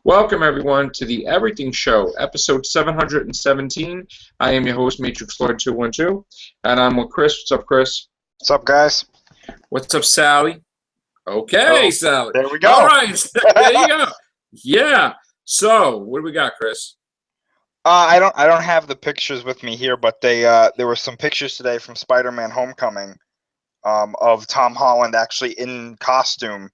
Welcome, everyone, to the Everything Show, episode 717. I am your host, Matrix Lord 212, and I'm with Chris. What's up, Chris? What's up, guys? What's up, Sally? Okay, Sally. There we go. All right, there you go. Yeah. So, what do we got, Chris? I don't have the pictures with me here, but there were some pictures today from Spider-Man: Homecoming, of Tom Holland actually in costume,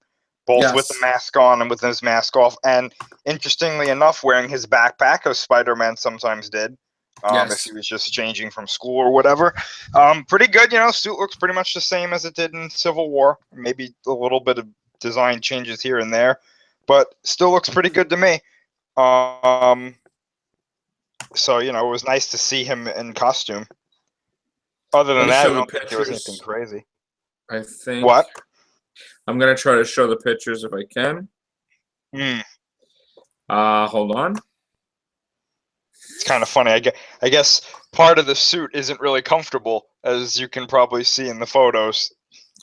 both with the mask on and with his mask off, and interestingly enough, wearing his backpack, as Spider-Man sometimes did. If he was just changing from school or whatever. Pretty good, suit looks pretty much the same as it did in Civil War. Maybe a little bit of design changes here and there, but still looks pretty good to me. So, it was nice to see him in costume. Other than that, I don't think there was anything crazy. I think... What? I'm going to try to show the pictures if I can. Hold on. It's kind of funny. I guess part of the suit isn't really comfortable, as you can probably see in the photos.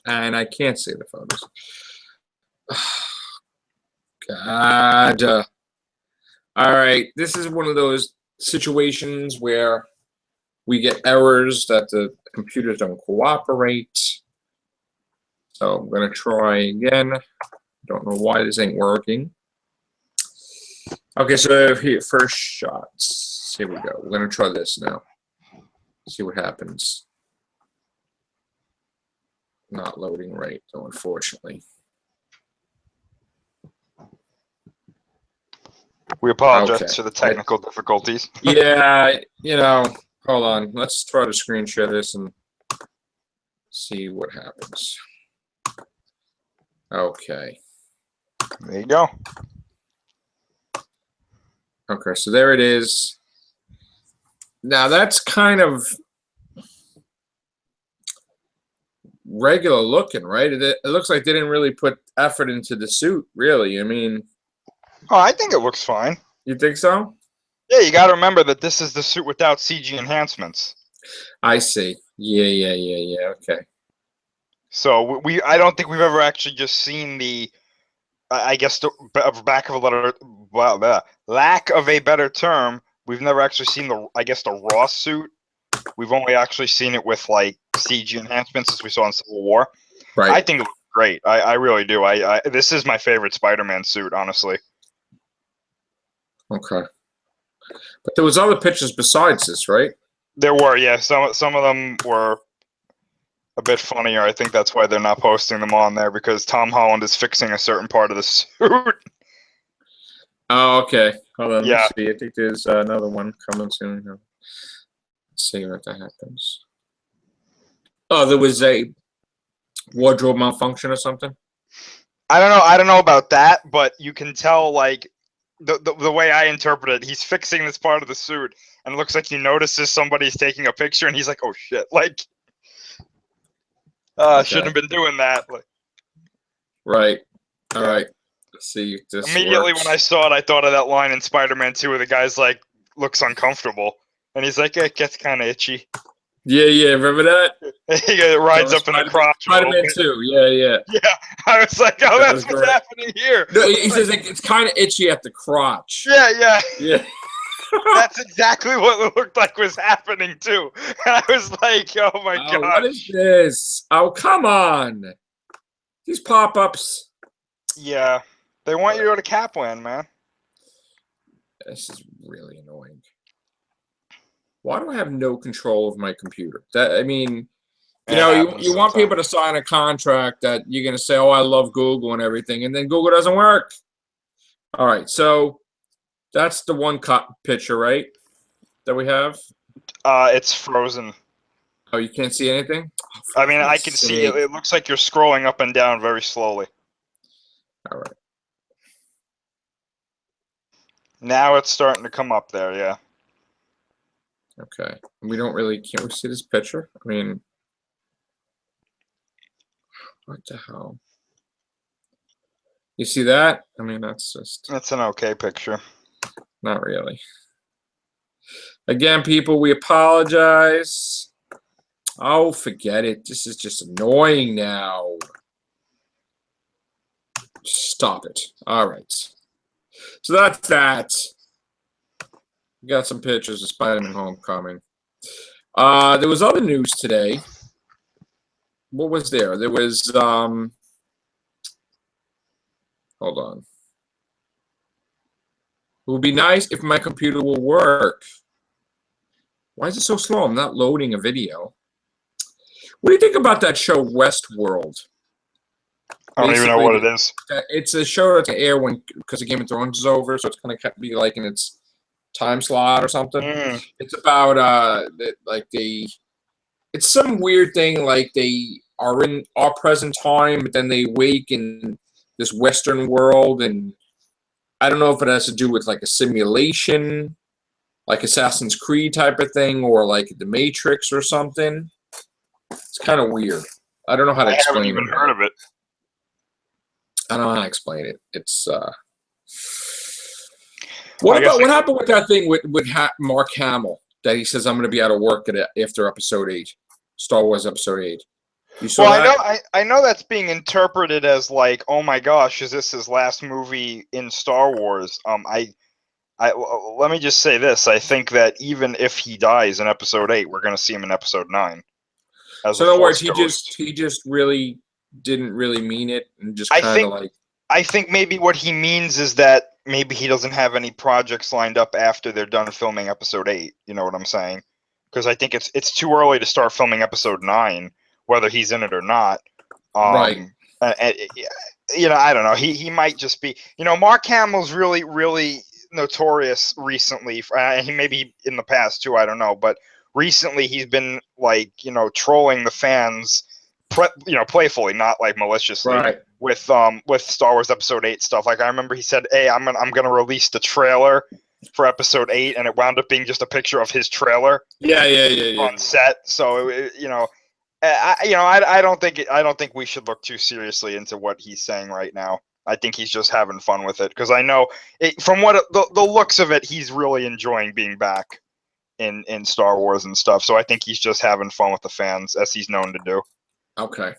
And I can't see the photos. God. All right. This is one of those situations where we get errors that the computers don't cooperate. So I'm going to try again. Don't know why this ain't working. Okay, so here, first shots. Here we go. We're going to try this now. See what happens. Not loading right, though, unfortunately. We apologize for the technical difficulties. Yeah, hold on. Let's try to screen share this and see what happens. Okay. There you go. Okay, so there it is. Now that's kind of regular looking, right? It looks like they didn't really put effort into the suit, really. I mean... Oh, I think it looks fine. You think so? Yeah, you got to remember that this is the suit without CG enhancements. I see. Yeah. Okay. So I don't think we've ever actually just seen the, I guess, the back of a letter, well, the lack of a better term, we've never actually seen the raw suit. We've only actually seen it with like CG enhancements, as we saw in Civil War. Right. I think it looks great. I really do. This is my favorite Spider-Man suit, honestly. Okay. But there was other pictures besides this, right? There were, yeah. Some of them were a bit funnier. I think that's why they're not posting them on there, because Tom Holland is fixing a certain part of the suit. Oh, okay. Hold on, yeah. Let me see. I think there's another one coming soon. Let's see what that happens. Oh, there was a wardrobe malfunction or something? I don't know about that, but you can tell, like, the way I interpret it, he's fixing this part of the suit, and it looks like he notices somebody's taking a picture, and he's like, "Oh shit!" Like, shouldn't have been doing that. Like, right. All right. Let's see if this immediately works. when I saw it, I thought of that line in Spider-Man 2 where the guy's like, looks uncomfortable, and he's like, "It gets kind of itchy." Yeah. Remember that? It rides up in the crotch. Spider-Man 2. Yeah. Yeah. I was like, "Oh, that's what's happening here." No, he says it's kind of itchy at the crotch. Yeah. That's exactly what it looked like was happening too. And I was like, "Oh my god, what is this? Oh, come on! These pop-ups." Yeah, they want you to go to Kaplan, man. This is really annoying. Why do I have no control of my computer? I mean, you want people to sign a contract that you're going to say, "Oh, I love Google and everything," and then Google doesn't work. All right, so that's the one picture, right? That we have. It's frozen. Oh, you can't see anything? Oh, I mean, I can see it. It looks like you're scrolling up and down very slowly. All right. Now it's starting to come up there, yeah. Okay. Can't we see this picture? I mean, what the hell? You see that? I mean, that's an okay picture. Not really. Again, people, we apologize. Oh, forget it. This is just annoying now. Stop it. All right. So that's that. We got some pictures of Spider-Man Homecoming. There was other news today. What was there? There was hold on. It would be nice if my computer will work. Why is it so slow? I'm not loading a video. What do you think about that show Westworld? I don't even know what it is. It's a show that's going to air because the Game of Thrones is over, so it's going to be like in its time slot or something. It's about it's some weird thing, like they are in our present time, but then they wake in this Western world, and I don't know if it has to do with like a simulation, like Assassin's Creed type of thing, or like The Matrix or something. It's kind of weird. I don't know how to explain it. I haven't even heard of it. I don't know how to explain it. It's what happened with that thing with Mark Hamill that he says I'm going to be out of work after Episode 8, Star Wars Episode 8. You saw that? I know that's being interpreted as like, oh my gosh, is this his last movie in Star Wars? Let me just say this: I think that even if he dies in Episode 8, we're going to see him in Episode 9. So in other words, he just really didn't really mean it, and just kind of like. I think maybe what he means is that maybe he doesn't have any projects lined up after they're done filming Episode 8. You know what I'm saying? Because I think it's too early to start filming Episode 9, whether he's in it or not. Right. You know, I don't know. He might just be. You know, Mark Hamill's really, really notorious recently. He maybe in the past too. I don't know, but recently he's been like, you know, trolling the fans, playfully, not like maliciously. Right. With Star Wars Episode 8 stuff. Like I remember he said, "Hey, I'm gonna release the trailer for Episode 8," and it wound up being just a picture of his trailer. Yeah. On set. So I don't think we should look too seriously into what he's saying right now. I think he's just having fun with it because I know from what the looks of it, he's really enjoying being back in Star Wars and stuff. So I think he's just having fun with the fans, as he's known to do. Okay.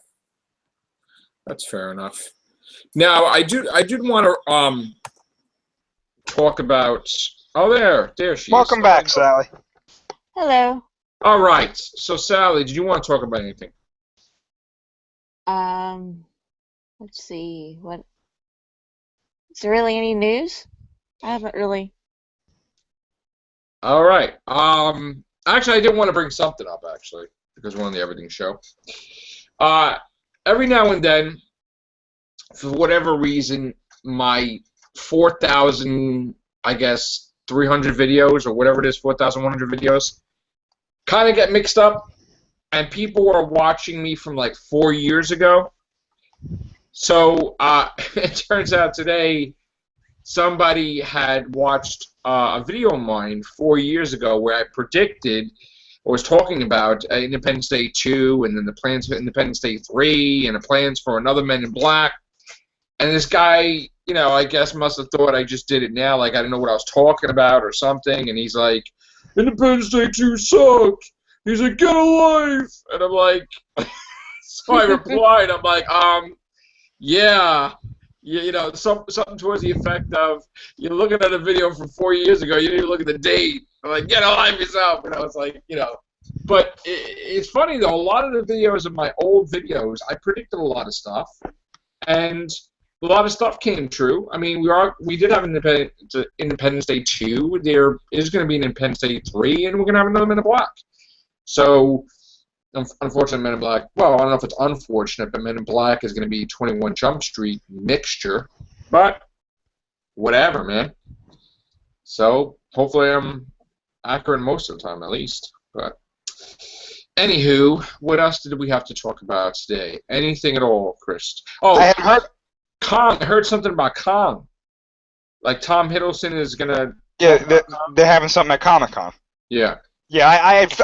That's fair enough. Now, I did want to talk about. Oh, there she is. Welcome back, Sally. Hello. All right. So, Sally, did you want to talk about anything? Let's see. What? Is there really any news? I haven't really. All right. Actually, I did want to bring something up actually because we're on the Everything Show. Every now and then, for whatever reason, my 4,000, I guess, 300 videos or whatever it is, 4,100 videos, kind of get mixed up, and people are watching me from like 4 years ago. So it turns out today somebody had watched a video of mine 4 years ago where I predicted or was talking about Independence Day 2 and then the plans for Independence Day 3 and the plans for another Men in Black. And this guy, you know, I guess must have thought I just did it now, like I didn't know what I was talking about or something. And he's like, Independence Day 2 sucked. He's like, get a life. And I'm like, so I replied, I'm like, yeah. You know, something towards the effect of, you're looking at a video from 4 years ago, you didn't even look at the date. I'm like, get a life yourself. And I was like, you know. But it's funny, though, a lot of the videos of my old videos, I predicted a lot of stuff. And a lot of stuff came true. I mean, we did have Independence Day 2. There is going to be an Independence Day 3, and we're going to have another Men in Black. So, unfortunately, Men in Black, well, I don't know if it's unfortunate, but Men in Black is going to be 21 Jump Street mixture. But, whatever, man. So, hopefully I'm accurate most of the time, at least. But, anywho, what else did we have to talk about today? Anything at all, Chris? Oh, I had heard Kong. I heard something about Kong. Like Tom Hiddleston is gonna. Yeah, they're having something at Comic-Con. Yeah. Yeah,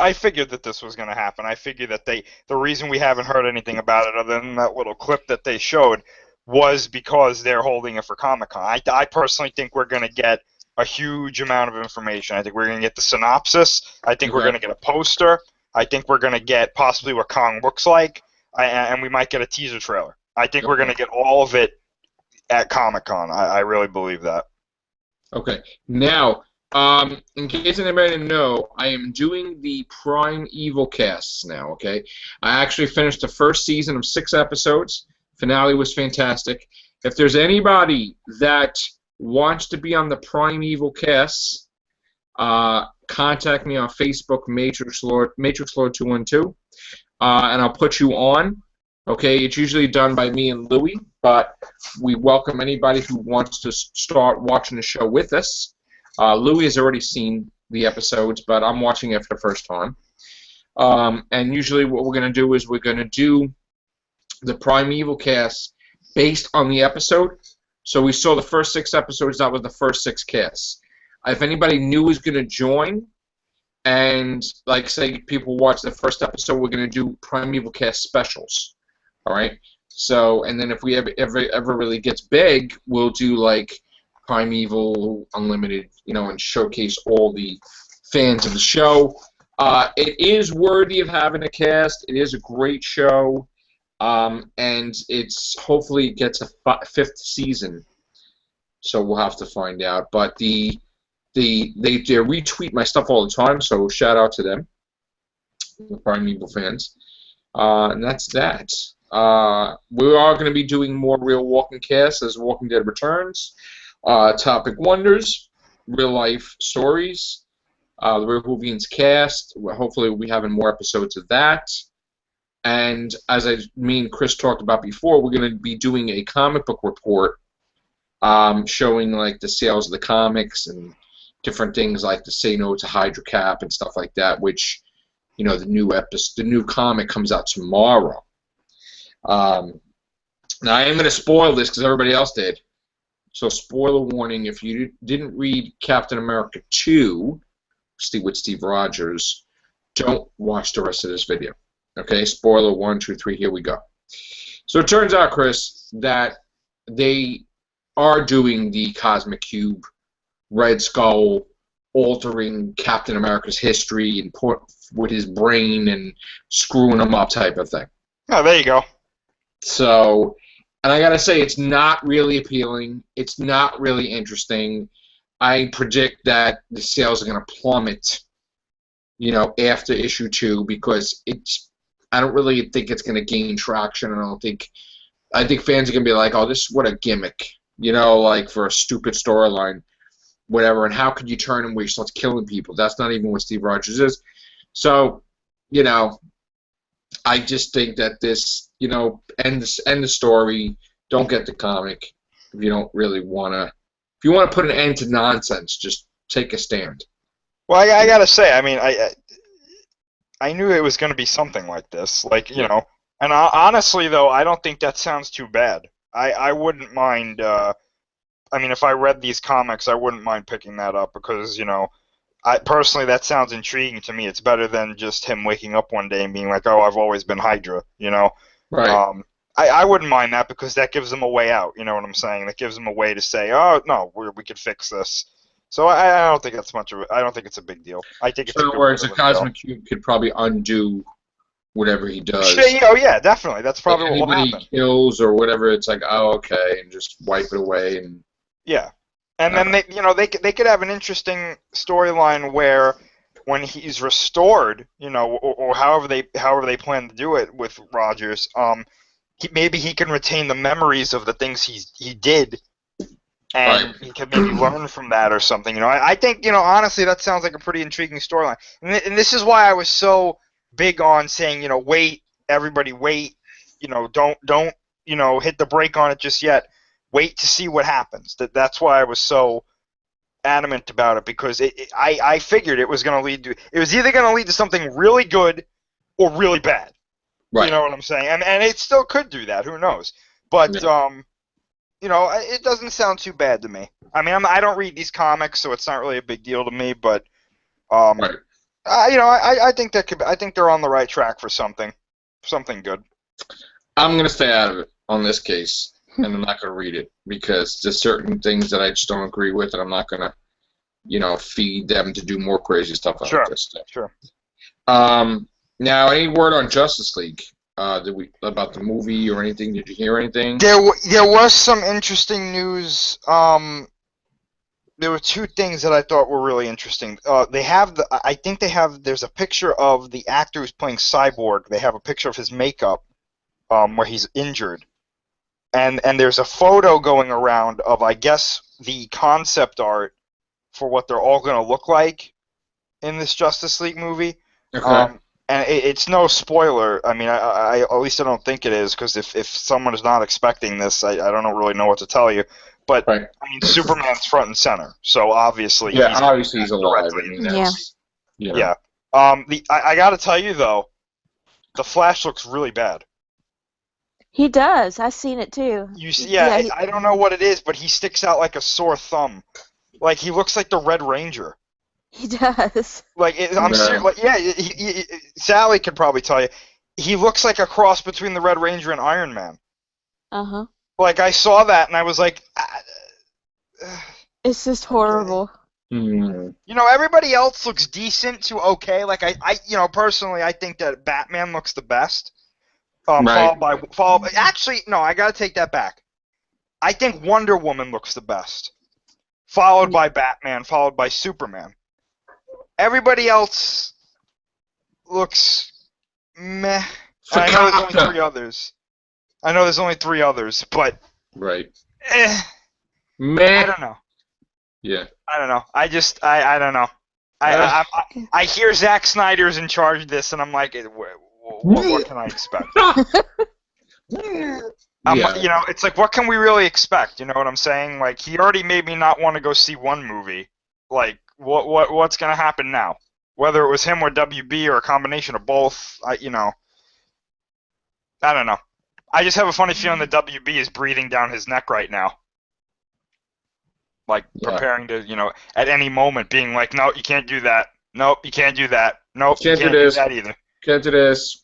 I figured that this was going to happen. I figured that the reason we haven't heard anything about it other than that little clip that they showed was because they're holding it for Comic-Con. I personally think we're going to get a huge amount of information. I think we're going to get the synopsis. I think we're going to get a poster. I think we're going to get possibly what Kong looks like, and we might get a teaser trailer. I think we're going to get all of it at Comic-Con. I really believe that. Okay. Now, in case anybody didn't know, I am doing the Prime Evil casts now, okay? I actually finished the first season of 6 episodes. Finale was fantastic. If there's anybody that wants to be on the Prime Evil casts, contact me on Facebook, Matrix Lord 212, and I'll put you on. Okay, it's usually done by me and Louie, but we welcome anybody who wants to start watching the show with us. Louis has already seen the episodes, but I'm watching it for the first time. And usually what we're going to do is we're going to do the Primeval cast based on the episode. So we saw the first 6 episodes. That was the first 6 casts. If anybody new is going to join, and like say people watch the first episode, we're going to do Primeval cast specials. All right. So, and then if we ever really gets big, we'll do like Primeval Unlimited, and showcase all the fans of the show. It is worthy of having a cast. It is a great show, and it's hopefully gets a 5th season. So we'll have to find out. But they retweet my stuff all the time, so shout out to them, the Primeval fans. And that's that. We are going to be doing more Real Walking casts as Walking Dead returns. Topic Wonders, real life stories, the Real Hoovians cast. Hopefully we'll be having more episodes of that. And as me and Chris talked about before, we're going to be doing a comic book report showing like the sales of the comics and different things like the Say No to Hydra Cap and stuff like that, which, the new comic comes out tomorrow. Now I am going to spoil this because everybody else did. So spoiler warning, if you didn't read Captain America 2 with Steve Rogers, don't watch the rest of this video. Okay, spoiler 1, 2, 3, here we go. So it turns out, Chris, that they are doing the Cosmic Cube, Red Skull, altering Captain America's history and with his brain and screwing him up type of thing. Oh, there you go. So, and I gotta say, it's not really appealing. It's not really interesting. I predict that the sales are gonna plummet, after issue 2 because I don't really think it's gonna gain traction. I think fans are gonna be like, oh, this is what a gimmick, like for a stupid storyline, whatever. And how could you turn him where he starts killing people? That's not even what Steve Rogers is. So, I just think that this, end the story. Don't get the comic if you don't really want to. If you want to put an end to nonsense, just take a stand. Well, I gotta say, I mean, I knew it was gonna be something like this, And honestly, though, I don't think that sounds too bad. I wouldn't mind. I mean, if I read these comics, I wouldn't mind picking that up because, personally, that sounds intriguing to me. It's better than just him waking up one day and being like, oh, I've always been Hydra, Right. I wouldn't mind that because that gives them a way out, you know what I'm saying? That gives them a way to say, oh, no, we could fix this. So I don't think that's I don't think it's a big deal. I think it's so in other words, the Cosmic Cube could probably undo whatever he does. Oh, yeah, definitely. That's probably what will happen. Anybody he kills or whatever, it's like, oh, okay, and just wipe it away. And yeah. And then they could have an interesting storyline where when he's restored, or however they plan to do it with Rogers, maybe he can retain the memories of the things he did, and right. he can maybe learn from that or something. I think honestly that sounds like a pretty intriguing storyline, and this is why I was so big on saying wait, everybody wait, don't hit the brake on it just yet. Wait to see what happens. That's why I was so adamant about it because I figured it was going to lead to. It was either going to lead to something really good or really bad. Right. You know what I'm saying? And it still could do that. Who knows? But it doesn't sound too bad to me. I mean, I don't read these comics, so it's not really a big deal to me. But right. I think I think they're on the right track for something good. I'm going to stay out of it on this case. And I'm not going to read it because there's certain things that I just don't agree with, and I'm not going to, feed them to do more crazy stuff like this. Sure. Now, any word on Justice League? About the movie or anything? Did you hear anything? There was some interesting news. there were two things that I thought were really interesting. I think there's a picture of the actor who's playing Cyborg. They have a picture of his makeup, where he's injured, and there's a photo going around of, I guess, the concept art for what they're all going to look like in this Justice League movie. Okay. And it's no spoiler. I mean, I at least I don't think it is, because if someone is not expecting this, I don't really know what to tell you. But Right. I mean, Superman's front and center, so obviously Yeah, obviously he's alive. directly I mean, Yeah. that's, you know. Yeah. I got to tell you though, the Flash looks really bad. He does. I've seen it too. You see, Yeah, he- I don't know what it is, but he sticks out like a sore thumb. Like he looks like the Red Ranger. He does. Like I'm Yeah. serious. Like, yeah, Sally could probably tell you. He looks like a cross between the Red Ranger and Iron Man. Uh-huh. Like I saw that and I was like, It's just horrible. Hmm. you know, everybody else looks decent to okay. Like I personally, I think that Batman looks the best. Right. Actually, no, I gotta take that back. I think Wonder Woman looks the best, followed by Batman, followed by Superman. Everybody else looks meh. And I know there's only 3 others. But Right. I Meh. don't know. Yeah. I don't know. I don't know. I hear Zack Snyder's in charge of this, and I'm like, what can I expect? Yeah. You know, it's like, what can we really expect? You know what I'm saying? Like, he already made me not want to go see one movie. Like, what's gonna happen now? Whether it was him or WB or a combination of both, I don't know. I just have a funny feeling that WB is breathing down his neck right now. Like, preparing to, at any moment being like, no, you can't do that. Nope, you can't do that. Nope, you can't do that either. Can't do this.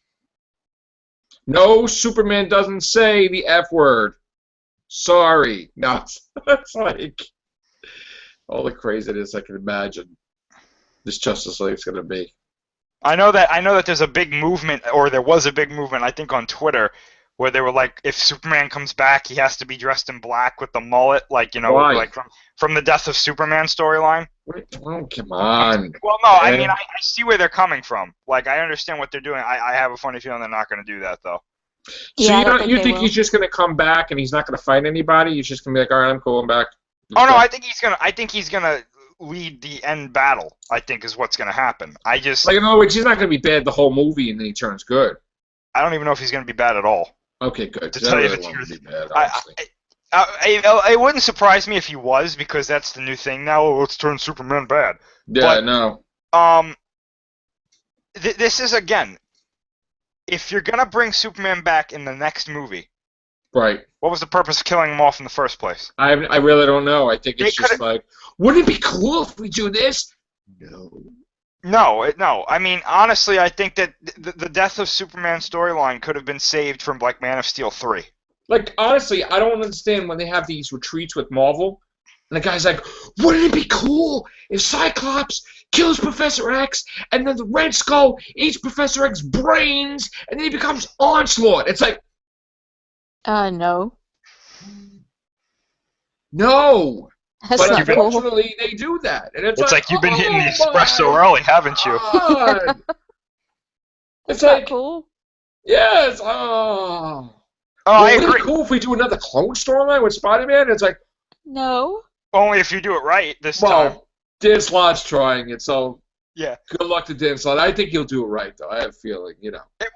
No, Superman doesn't say the F word. Sorry. No, it's like all the craziness I can imagine this Justice League's going to be. I know that there's a big movement, or there was a big movement, I think, on Twitter, where they were like, if Superman comes back, he has to be dressed in black with the mullet, like, Why? like from the Death of Superman storyline. Oh, come on. Well, no, I mean, I see where they're coming from. Like, I understand what they're doing. I have a funny feeling they're not going to do that, though. So Yeah, I don't you they think will. he's just going to come back and he's not going to fight anybody? He's just going to be like, all right, I'm cool, I'm back. Oh no, I think he's gonna lead the end battle. I think is what's gonna happen. Like, in other words, he's not going to be bad the whole movie and then he turns good. I don't even know if he's gonna be bad at all. Okay, good. To 'cause I tell you really the want him truth, to be bad, honestly. It wouldn't surprise me if he was, because that's the new thing now. Oh, let's turn Superman bad. Yeah, but- no. This is, again, if you're gonna bring Superman back in the next movie, Right. what was the purpose of killing him off in the first place? I really don't know. I think it's They just could've- like, wouldn't it be cool if we do this? No. No. I mean, honestly, I think that the Death of Superman storyline could have been saved from, like, Man of Steel 3. Like, honestly, I don't understand when they have these retreats with Marvel, and the guy's like, wouldn't it be cool if Cyclops kills Professor X, and then the Red Skull eats Professor X's brains, and then he becomes Onslaught? It's like, No. no. That's But not cool. unfortunately, they do that. And it's It's like you've been hitting the oh espresso my early, haven't you? God. That's It's not like, cool. yes, oh. Oh, I Wouldn't it agree. be cool if we do another clone storyline with Spider-Man? It's like, No. Only if you do it right this time. well, Dan Slott's trying it, so Yeah. good luck to Dan Slott. I think he'll do it right, though. I have a feeling,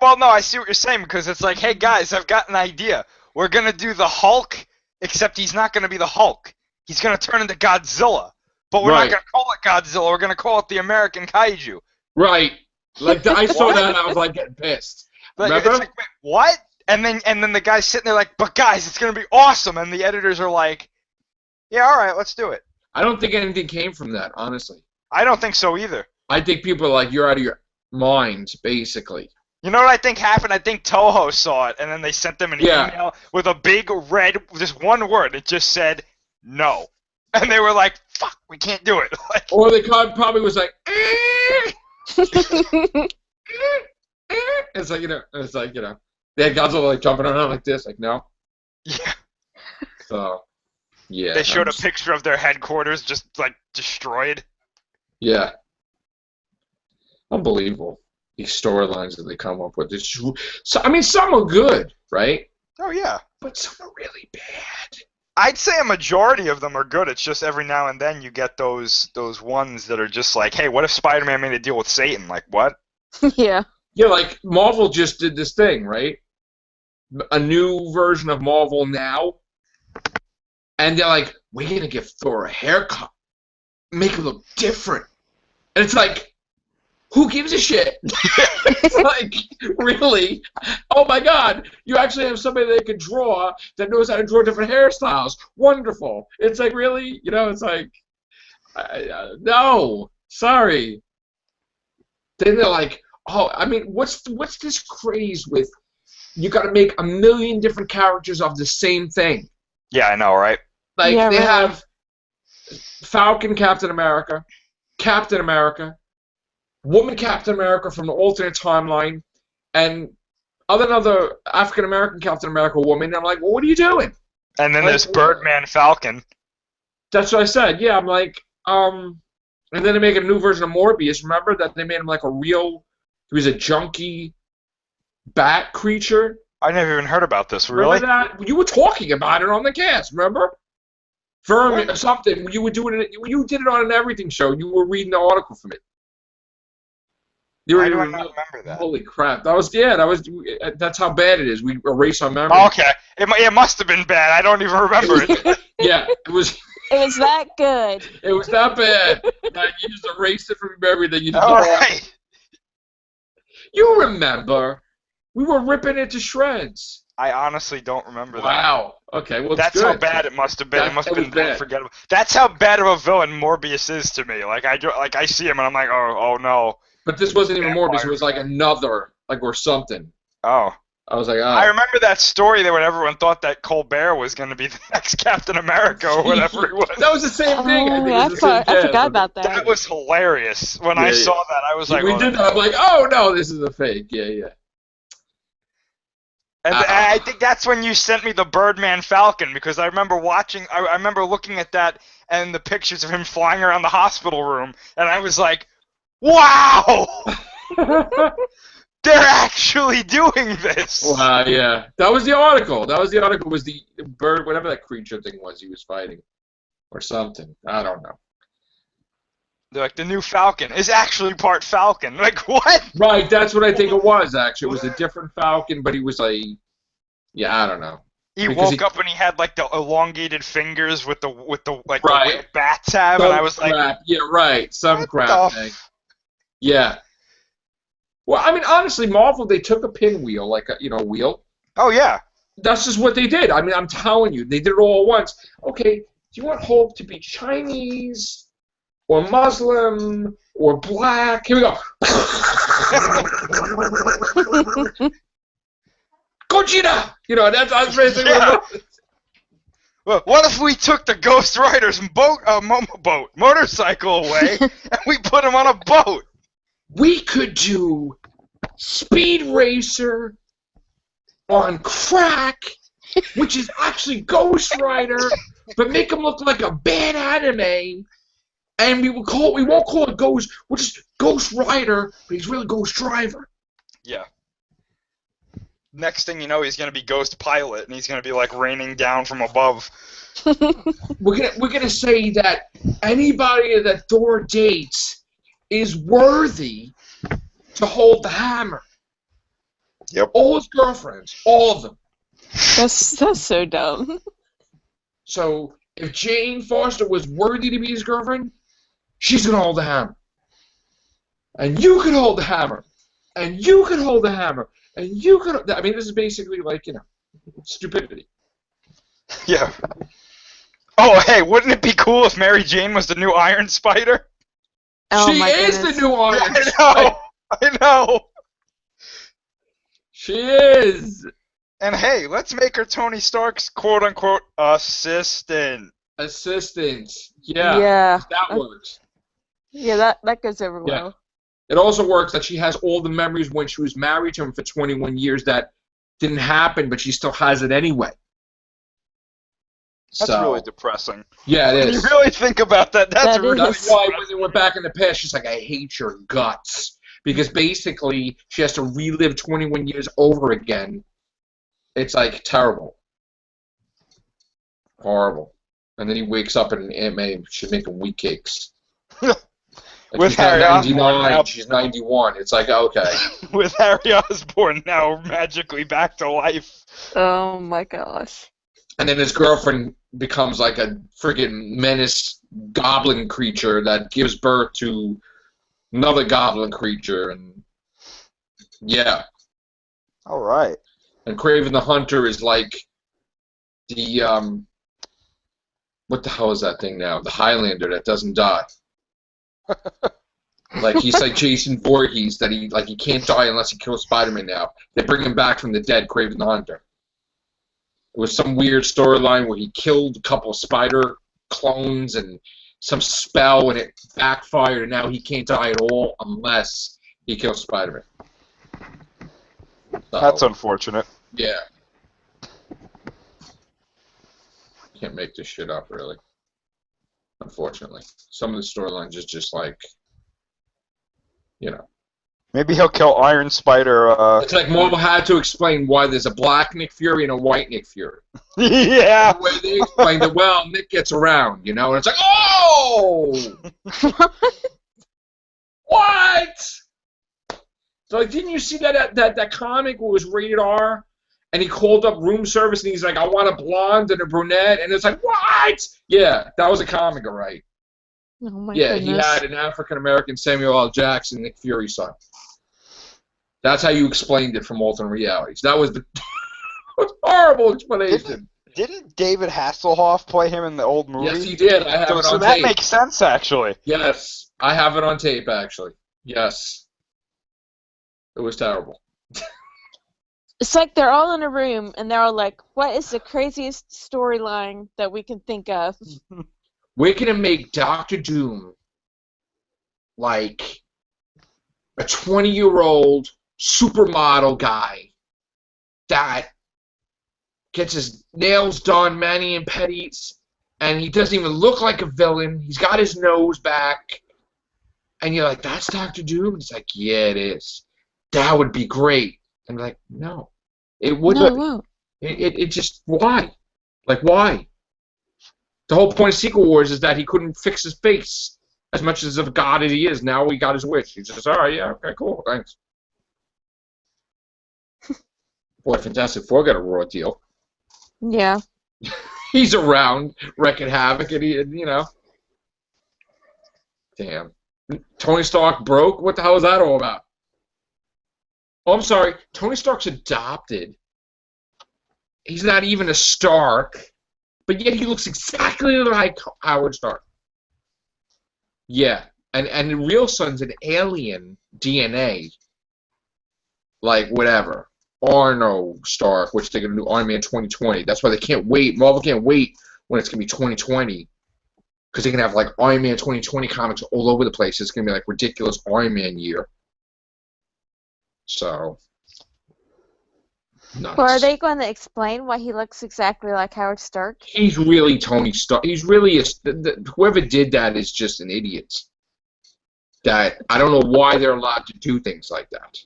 Well, no, I see what you're saying, because it's like, hey, guys, I've got an idea. We're going to do the Hulk, except he's not going to be the Hulk. He's going to turn into Godzilla. But we're Right. not going to call it Godzilla. We're going to call it the American Kaiju. Right. Like, I saw What? that and I was, like, getting pissed. Like, Remember? it's like, wait, what? And then the guy's sitting there like, but guys, it's going to be awesome. And the editors are like, yeah, all right, let's do it. I don't think anything came from that, honestly. I don't think so either. I think people are like, you're out of your minds, basically. You know what I think happened? I think Toho saw it, and then they sent them an email with a big red, just one word. It just said, no. And they were like, fuck, we can't do it. Like, Or the guy probably was like, it's like, they had Godzilla like jumping around like this, like, no. yeah. So, Yeah. They showed a picture of their headquarters just like destroyed. Yeah. Unbelievable. These storylines that they come up with. So, I mean, some are good, right? Oh yeah. But some are really bad. I'd say a majority of them are good. It's just every now and then you get those ones that are just like, hey, what if Spider-Man made a deal with Satan? Like, what? Yeah. Yeah, like Marvel just did this thing, right? A new version of Marvel Now. And they're like, we're going to give Thor a haircut. Make him look different. And it's like, who gives a shit? It's like, really? Oh my God! You actually have somebody that can draw that knows how to draw different hairstyles. Wonderful. It's like, really? You know, it's like, no, sorry. Then they're like, oh, I mean, what's this craze with? You got to make a million different characters of the same thing. Yeah, I know, right? Like Yeah, they really. have Falcon Captain America, Woman Captain America from the alternate timeline, and another African American Captain America woman. And I'm like, well, what are you doing? And then Like, there's Birdman Falcon. That's what I said. Yeah, I'm like, and then they make a new version of Morbius. Remember that they made him like he was a junkie bat creature. I never even heard about this. Really? Remember that? You were talking about it on the cast. Remember? Vermin or something. You were doing it. You did it on an everything show. You were reading the article from it. Why do I not remember that? Holy crap! That's how bad it is. We erase our memory. Oh, okay, it must have been bad. I don't even remember it. Yeah, it was. It was that good. It was that bad. Like, you just erased it from your memory. That you. All right. You remember? We were ripping it to shreds. I honestly don't remember that. Wow. Okay. Well, that's good. how bad it must have been. It must have been bad. forgettable. That's how bad of a villain Morbius is to me. Like I see him and I'm like, oh no. But this wasn't even Morbius. It was like another, or something. Oh. I was like, oh. I remember that story that when everyone thought that Colbert was going to be the next Captain America or whatever he was. That was the same thing. I forgot about that. That was hilarious. When I saw that, I was like, we did that. I'm like, oh no, this is a fake. Yeah. And I think that's when you sent me the Birdman Falcon, because I remember I remember looking at that and the pictures of him flying around the hospital room, and I was like, wow! They're actually doing this! Wow, yeah. That was the article. Was the bird, whatever that creature thing was he was fighting. Or something. I don't know. They're like, the new Falcon is actually part Falcon. Like, what? Right, that's what I think it was, actually. It was a different Falcon, but he was like, yeah, I don't know. He woke up and he had like the elongated fingers with the like right. the way bats have, Some and I was crap. like, yeah, right, some crap thing. Yeah. Well, I mean, honestly, Marvel, they took a pinwheel, like a wheel. Oh yeah. That's just what they did. I mean, I'm telling you, they did it all at once. Okay, do you want Hulk to be Chinese? Or Muslim, or black. Here we go. Gogeta! That's basically what it was. Well, what if we took the Ghost Rider's motorcycle away and we put him on a boat? We could do Speed Racer on crack, which is actually Ghost Rider, but make him look like a bad anime. And we won't call it Ghost, we'll just Ghost Rider, but he's really Ghost Driver. Yeah. Next thing you know, he's gonna be Ghost Pilot, and he's gonna be like raining down from above. We're gonna say that anybody that Thor dates is worthy to hold the hammer. Yep. All his girlfriends, all of them. That's so dumb. So if Jane Foster was worthy to be his girlfriend, she's gonna hold the hammer. And you can hold the hammer. And you can hold the hammer. And you can. I mean, this is basically like, stupidity. Yeah. Oh, hey, wouldn't it be cool if Mary Jane was the new Iron Spider? Oh, she is the new Iron Spider. Spider. I know. She is. And hey, let's make her Tony Stark's quote-unquote assistant. Yeah. That works. Yeah, that goes over well. Yeah. It also works that she has all the memories when she was married to him for 21 years that didn't happen, but she still has it anyway. That's So, really depressing. yeah, it When is. you really think about that, that's That really is. Why when they went back in the past, she's like, I hate your guts. Because basically, she has to relive 21 years over again. It's like terrible. Horrible. And then he wakes up and Aunt May should make him wheat cakes. And With she's not Harry Osborn 99, now. she's 91. It's like, okay. With Harry Osborn now magically back to life. Oh my gosh. And then his girlfriend becomes like a freaking menace goblin creature that gives birth to another goblin creature. And yeah. All right. And Kraven the Hunter is like the, what the hell is that thing now? The Highlander that doesn't die. Like, he's like Jason Voorhees, that he can't die unless he kills Spider-Man now. They bring him back from the dead, Kraven the Hunter. It was some weird storyline where he killed a couple of spider clones and some spell, and it backfired, and now he can't die at all unless he kills Spider-Man. So, That's unfortunate. yeah. Can't make this shit up, really. Unfortunately. Some of the storylines is just like, you know. Maybe he'll kill Iron Spider. It's like Marvel had to explain why there's a black Nick Fury and a white Nick Fury. Yeah. The way they explained it, well, Nick gets around, you know, and it's like, oh! What? So, like, didn't you see that comic where it was rated R? And he called up room service and he's like, I want a blonde and a brunette. And it's like, what? Yeah, that was a comic, all right. Oh my Yeah, goodness. he had an African-American Samuel L. Jackson, Nick Fury's son. That's how you explained it from alternate realities. That was the horrible explanation. Didn't David Hasselhoff play him in the old movie? Yes, he did. I have it on So that tape. makes sense, actually. Yes, I have it on tape, actually. Yes. It was terrible. It's like they're all in a room and they're all like, what is the craziest storyline that we can think of? We're going to make Doctor Doom like a 20-year-old supermodel guy that gets his nails done, mani and pedis, and he doesn't even look like a villain. He's got his nose back. And you're like, that's Doctor Doom? It's like, yeah, it is. That would be great. And I'm like, no. It wouldn't. No, it won't. It just, why? Like, why? The whole point of Secret Wars is that he couldn't fix his face. As much as of a god as he is, now he got his wish. He says, all right, yeah, okay, cool, thanks. Boy, Fantastic Four got a raw deal. Yeah. He's around, wrecking havoc, and you know. Damn. Tony Stark broke? What the hell is that all about? Oh, I'm sorry. Tony Stark's adopted. He's not even a Stark, but yet he looks exactly like Howard Stark. Yeah, and the real son's an alien DNA, like whatever. Arno Stark, which they're gonna do Iron Man 2020. That's why they can't wait. Marvel can't wait when it's gonna be 2020, because they can have like Iron Man 2020 comics all over the place. It's gonna be like ridiculous Iron Man year. So, nuts. Or are they going to explain why he looks exactly like Howard Stark? He's really Tony Stark. He's really whoever did that is just an idiot. That I don't know why they're allowed to do things like that.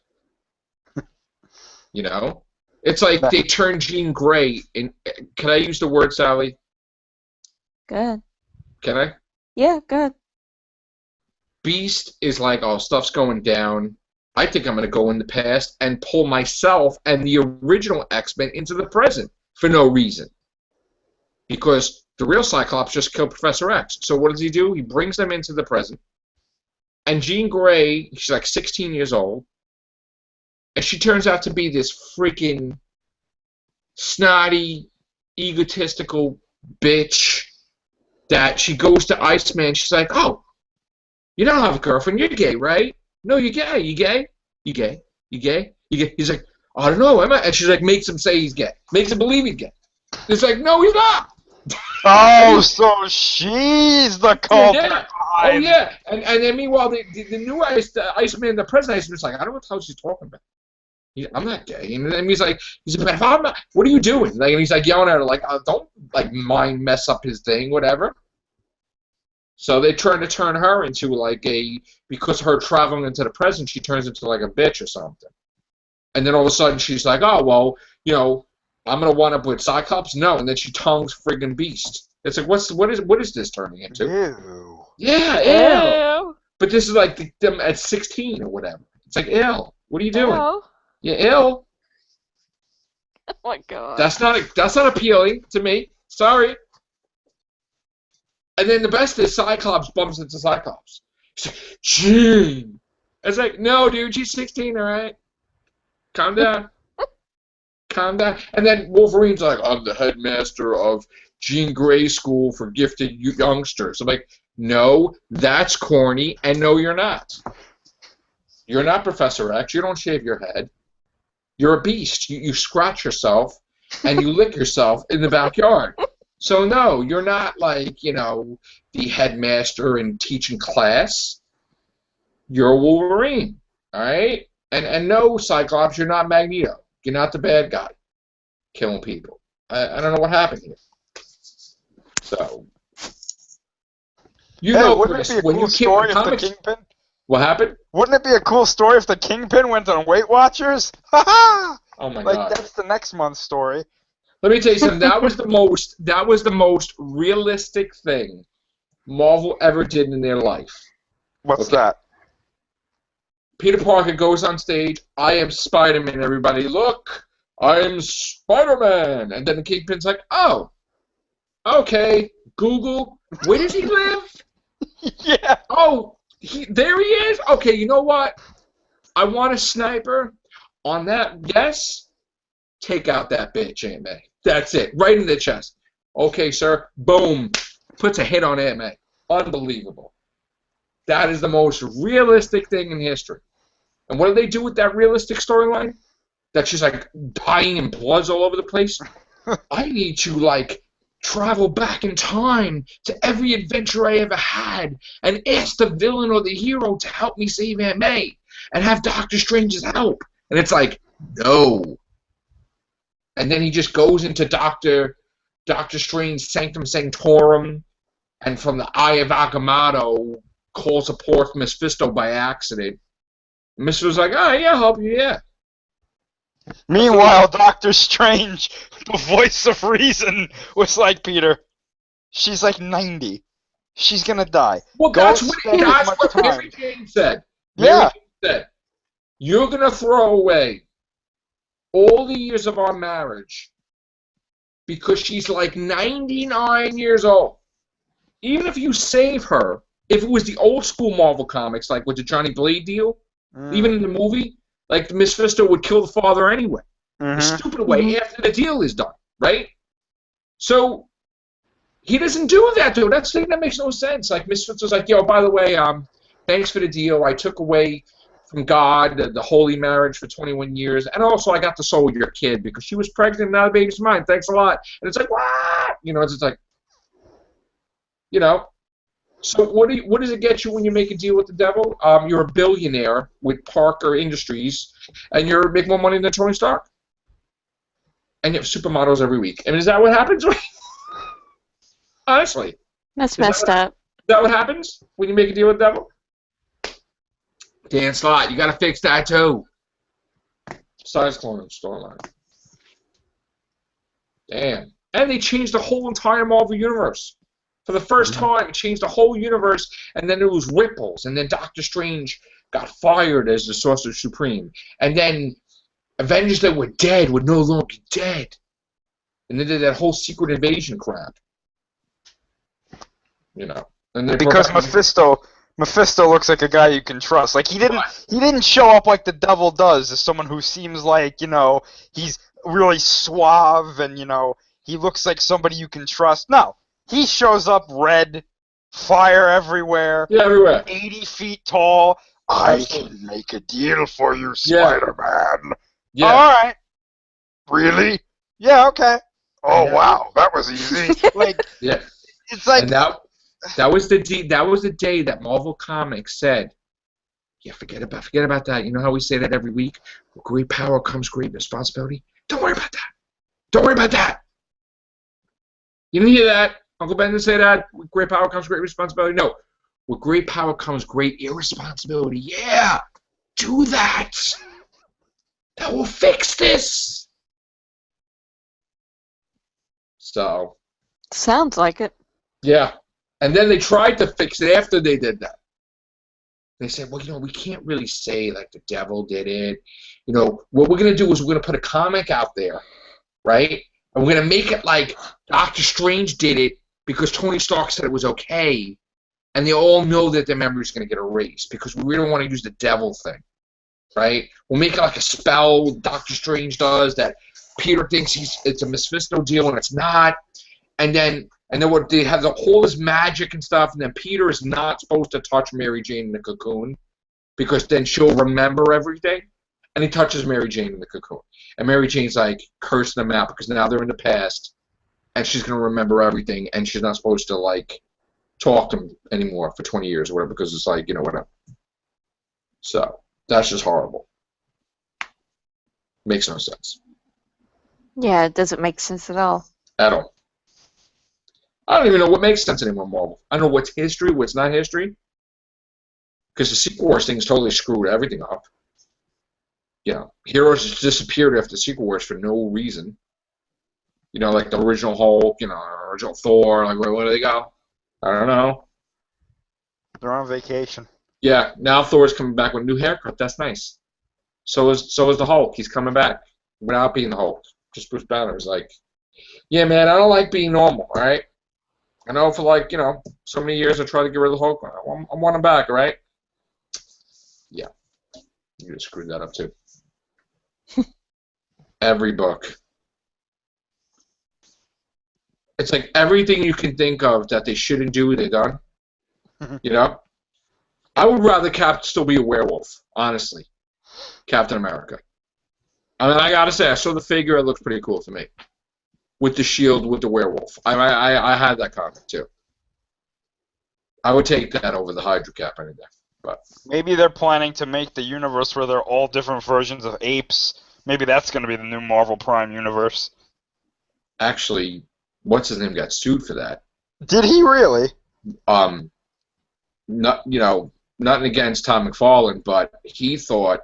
You know, it's like they turned Jean Grey. Can I use the word, Sally? Good. Can I? Yeah, good. Beast is like, oh, stuff's going down. I think I'm going to go in the past and pull myself and the original X-Men into the present for no reason. Because the real Cyclops just killed Professor X. So what does he do? He brings them into the present. And Jean Grey, she's like 16 years old. And she turns out to be this freaking snotty, egotistical bitch that she goes to Iceman. She's like, oh, you don't have a girlfriend. You're gay, right? No, you're gay. You gay? You gay? You gay? You gay? He's like, I don't know. Am I? And she's like, makes him say he's gay. Makes him believe he's gay. It's like, no, he's not. Oh, so she's the culprit. Yeah. Oh, yeah. And then meanwhile, the new Iceman, the present Iceman's like, I don't know what the hell she's talking about. I'm not gay. And then he's like, but if I'm not, what are you doing? Like, and he's like yelling at her, like, don't like mind mess up his thing, whatever. So they trying to turn her into like because her traveling into the present, she turns into like a bitch or something. And then all of a sudden she's like, oh, well, I'm going to wind up with Cyclops? No. And then she tongues friggin' Beast. It's like, what is this turning into? Ew. Yeah, ew. But this is like them at 16 or whatever. It's like, ew. What are you doing? Ew. Yeah, ew. Oh my god. That's not appealing to me. Sorry. And then the best is Cyclops bumps into Cyclops. He's like, Jean. It's like, no, dude, she's 16, all right? Calm down. Calm down. And then Wolverine's like, I'm the headmaster of Jean Grey School for Gifted Youngsters. I'm like, no, that's corny, and no, you're not. You're not Professor X. You don't shave your head. You're a beast. You scratch yourself, and you lick yourself in the backyard. So, no, you're not like, the headmaster in teaching class. You're Wolverine, all right? And no, Cyclops, you're not Magneto. You're not the bad guy killing people. I don't know what happened here. So, wouldn't Chris, it be a cool story if the Kingpin? What happened? Wouldn't it be a cool story if the Kingpin went on Weight Watchers? Ha ha! Oh my god! That's the next month's story. Let me tell you something. That was the most realistic thing Marvel ever did in their life. What's that? Peter Parker goes on stage. I am Spider-Man. Everybody, look! I am Spider-Man. And then the Kingpin's like, oh, okay. Google, where does he live? Yeah. Oh, there he is. Okay, you know what? I want a sniper on that. Yes. Take out that bitch, Aunt May. That's it. Right in the chest. Okay, sir. Boom. Puts a hit on Aunt May. Unbelievable. That is the most realistic thing in history. And what do they do with that realistic storyline? That she's like dying and blood's all over the place. I need to like travel back in time to every adventure I ever had and ask the villain or the hero to help me save Aunt May and have Doctor Strange's help. And it's like, no. And then he just goes into Doctor Strange Sanctum Sanctorum, and from the Eye of Agamotto calls forth Mephisto by accident. Mephisto's like, oh, yeah, I'll help you, yeah. Meanwhile, Doctor Strange, the voice of reason, was like, Peter, she's like 90. She's going to die. Well, that's what Mary Jane said. Yeah. Mary Jane said, you're going to throw away all the years of our marriage because she's like 99 years old. Even if you save her, if it was the old school Marvel comics, like with the Johnny Blade deal, even in the movie, like Mephisto would kill the father anyway. The stupid way after the deal is done, right? So he doesn't do that, dude. That's the thing that makes no sense. Like Mephisto's like, yo, by the way, thanks for the deal. I took away from God the holy marriage for 21 years, and also I got the soul of your kid because she was pregnant and now the baby's mine. Thanks a lot. And it's like, what? It's just like, So what does it get you when you make a deal with the devil? You're a billionaire with Parker Industries, and you make more money than Tony Stark. And you have supermodels every week. I mean, is that what happens? Honestly. That's messed up. Is that what happens when you make a deal with the devil? Dan Slott, you got to fix that too. Size clone storyline. Damn. And they changed the whole entire Marvel Universe. For the first time, it changed the whole universe, and then there was ripples, and then Doctor Strange got fired as the Sorcerer Supreme, and then Avengers that were dead were no longer dead, and they did that whole secret invasion crap. And because Mephisto looks like a guy you can trust. Like he didn't show up like the devil does, as someone who seems like he's really suave and he looks like somebody you can trust. No. He shows up red, fire everywhere. Yeah, everywhere. 80 feet tall. I can make a deal for you, Spider-Man. Yeah. All right. Really? Yeah, okay. Oh, wow. That was easy. Yeah. It's like... And that was the day that Marvel Comics said, Yeah, forget about that. You know how we say that every week? With great power comes great responsibility. Don't worry about that. Don't worry about that. You didn't hear that? Uncle Ben didn't say that. With great power comes great responsibility. No. With great power comes great irresponsibility. Yeah, do that. That will fix this. So. Sounds like it. Yeah. And then they tried to fix it after they did that. They said, well, we can't really say like the devil did it. What we're going to do is we're going to put a comic out there, right? And we're going to make it like Doctor Strange did it because Tony Stark said it was okay. And they all know that their memory is going to get erased because we don't want to use the devil thing, right? We'll make it like a spell Doctor Strange does that Peter thinks it's a Mephisto deal and it's not. And then what they have all this magic and stuff, and then Peter is not supposed to touch Mary Jane in the cocoon because then she'll remember everything. And he touches Mary Jane in the cocoon. And Mary Jane's like cursing them out because now they're in the past and she's going to remember everything and she's not supposed to like talk to him anymore for 20 years or whatever because it's like, whatever. So that's just horrible. Makes no sense. Yeah, it doesn't make sense at all. At all. I don't even know what makes sense anymore, Marvel. I don't know what's history, what's not history. Because the Secret Wars thing's totally screwed everything up. Heroes just disappeared after the Secret Wars for no reason. Like the original Hulk, original Thor. Like, where do they go? I don't know. They're on vacation. Yeah, now Thor's coming back with a new haircut. That's nice. So is the Hulk. He's coming back without being the Hulk. Just Bruce Banner is like, yeah, man, I don't like being normal, all right? I know for like, so many years I tried to get rid of the Hulk. I want him back, all right? Yeah. You just screwed that up too. Every book. It's like everything you can think of that they shouldn't do, they've done. I would rather Cap still be a werewolf, honestly. Captain America. I mean, I gotta say, I saw the figure. It looks pretty cool to me. With the shield, with the werewolf. I had that comic too. I would take that over the Hydra Cap any day. But maybe they're planning to make the universe where they're all different versions of apes. Maybe that's going to be the new Marvel Prime universe. Actually, what's his name got sued for that? Did he really? Nothing against Tom McFarlane, but he thought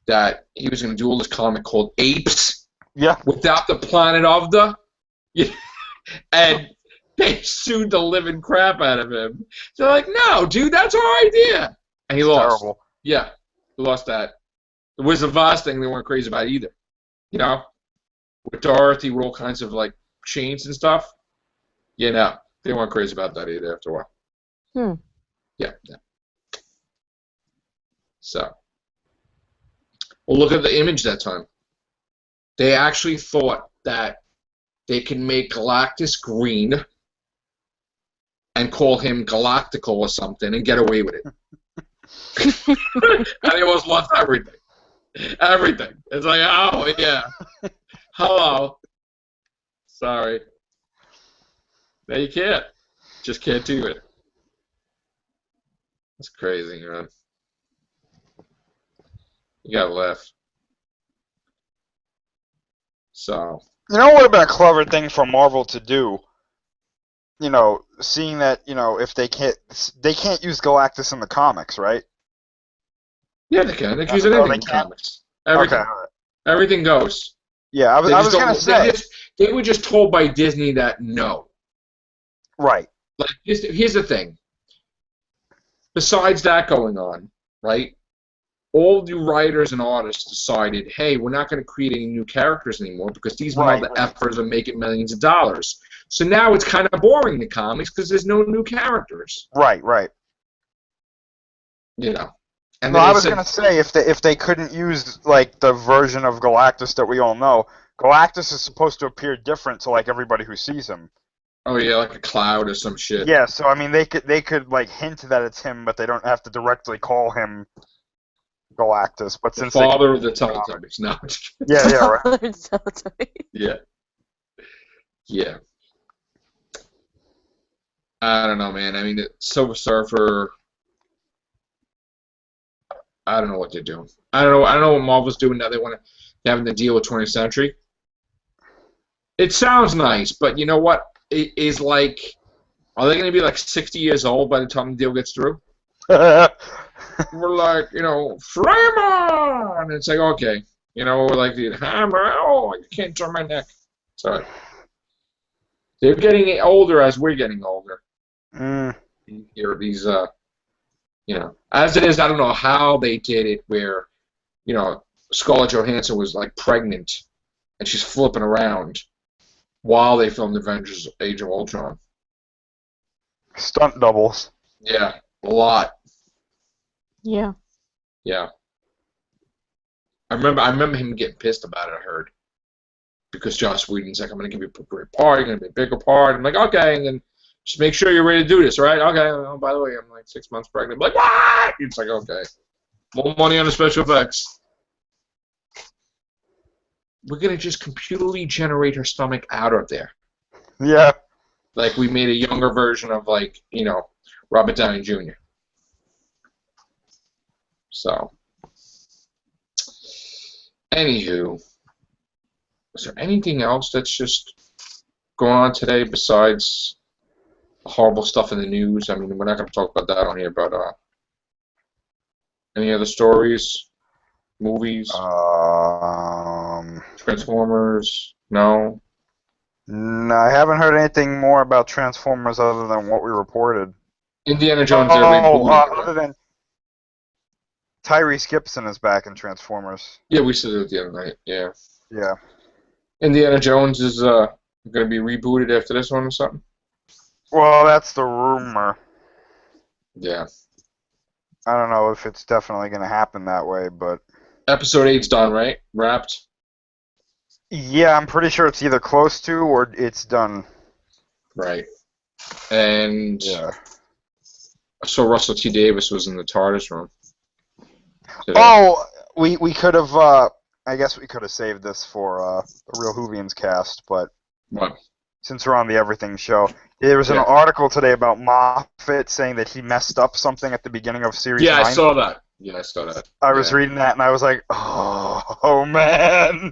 that he was going to do all this comic called Apes. Yeah. Without the planet of the, and they sued the living crap out of him. They're like, no, dude, that's our idea, and he lost. Terrible. Yeah, he lost that. The Wizard of Oz thing, they weren't crazy about either. With Dorothy, with all kinds of like chains and stuff. Yeah, no, they weren't crazy about that either after a while. Yeah. So, well, look at the image that time. They actually thought that they can make Galactus green and call him Galactical or something and get away with it. And they almost lost everything. Everything. It's like, oh, yeah. Hello. Sorry. No, you can't. Just can't do it. That's crazy, man. You gotta laugh. So. What would have been a clever thing for Marvel to do? Seeing that, if they can't use Galactus in the comics, right? Yeah, they can. They can use anything in the comics. Everything. Okay. Everything goes. Yeah, I was gonna say they were just told by Disney that no. Right. Like here's the thing. Besides that going on, right? All the writers and artists decided, hey, we're not going to create any new characters anymore because these mother effers are making millions of dollars. So now it's kind of boring, the comics, because there's no new characters. Right. And I was going to say, if they couldn't use like the version of Galactus that we all know, Galactus is supposed to appear different to like everybody who sees him. Oh yeah, like a cloud or some shit. Yeah, so I mean they could like hint that it's him, but they don't have to directly call him Galactus. But the father of the Teletubbies. No. Yeah, right. Yeah. I don't know, man. I mean, Silver Surfer. I don't know what they're doing. I don't know what Marvel's doing now. They want to having to deal with 20th Century. It sounds nice, but you know what? It is like, are they going to be like 60 years old by the time the deal gets through? We're like, frame on! And it's like, okay. We're like the hammer. Oh, I can't turn my neck. Sorry. They're getting older as we're getting older. Here, these, as it is, I don't know how they did it where, Scarlett Johansson was like pregnant and she's flipping around while they filmed Avengers Age of Ultron. Stunt doubles. Yeah, a lot. Yeah. Yeah. I remember him getting pissed about it, I heard. Because Joss Whedon's like, I'm going to give you a great part, you're going to be a bigger part. I'm like, okay, and then just make sure you're ready to do this, right? Okay, oh, by the way, I'm like 6 months pregnant. I'm like, what? It's like, okay. More money on the special effects. We're going to just computerly generate her stomach out of there. Yeah. Like we made a younger version of, like, Robert Downey Jr. So, anywho, is there anything else that's just going on today besides horrible stuff in the news? I mean, we're not going to talk about that on here, but any other stories, movies, Transformers? No. No, I haven't heard anything more about Transformers other than what we reported. Indiana Jones. Other than Tyrese Gibson is back in Transformers. Yeah, we said it the other night. Yeah. Yeah. Indiana Jones is going to be rebooted after this one or something? Well, that's the rumor. Yeah. I don't know if it's definitely going to happen that way, but... Episode 8's done, right? Wrapped? Yeah, I'm pretty sure it's either close to or it's done. Right. And yeah. I saw Russell T. Davis was in the TARDIS room today. Oh, we could have, I guess we could have saved this for the Real Whovians cast, but... What? Since we're on the Everything show, there was an article today about Moffat saying that he messed up something at the beginning of Series 9. Yeah, I saw that. Yeah, I saw that. I was reading that, and I was like, oh man.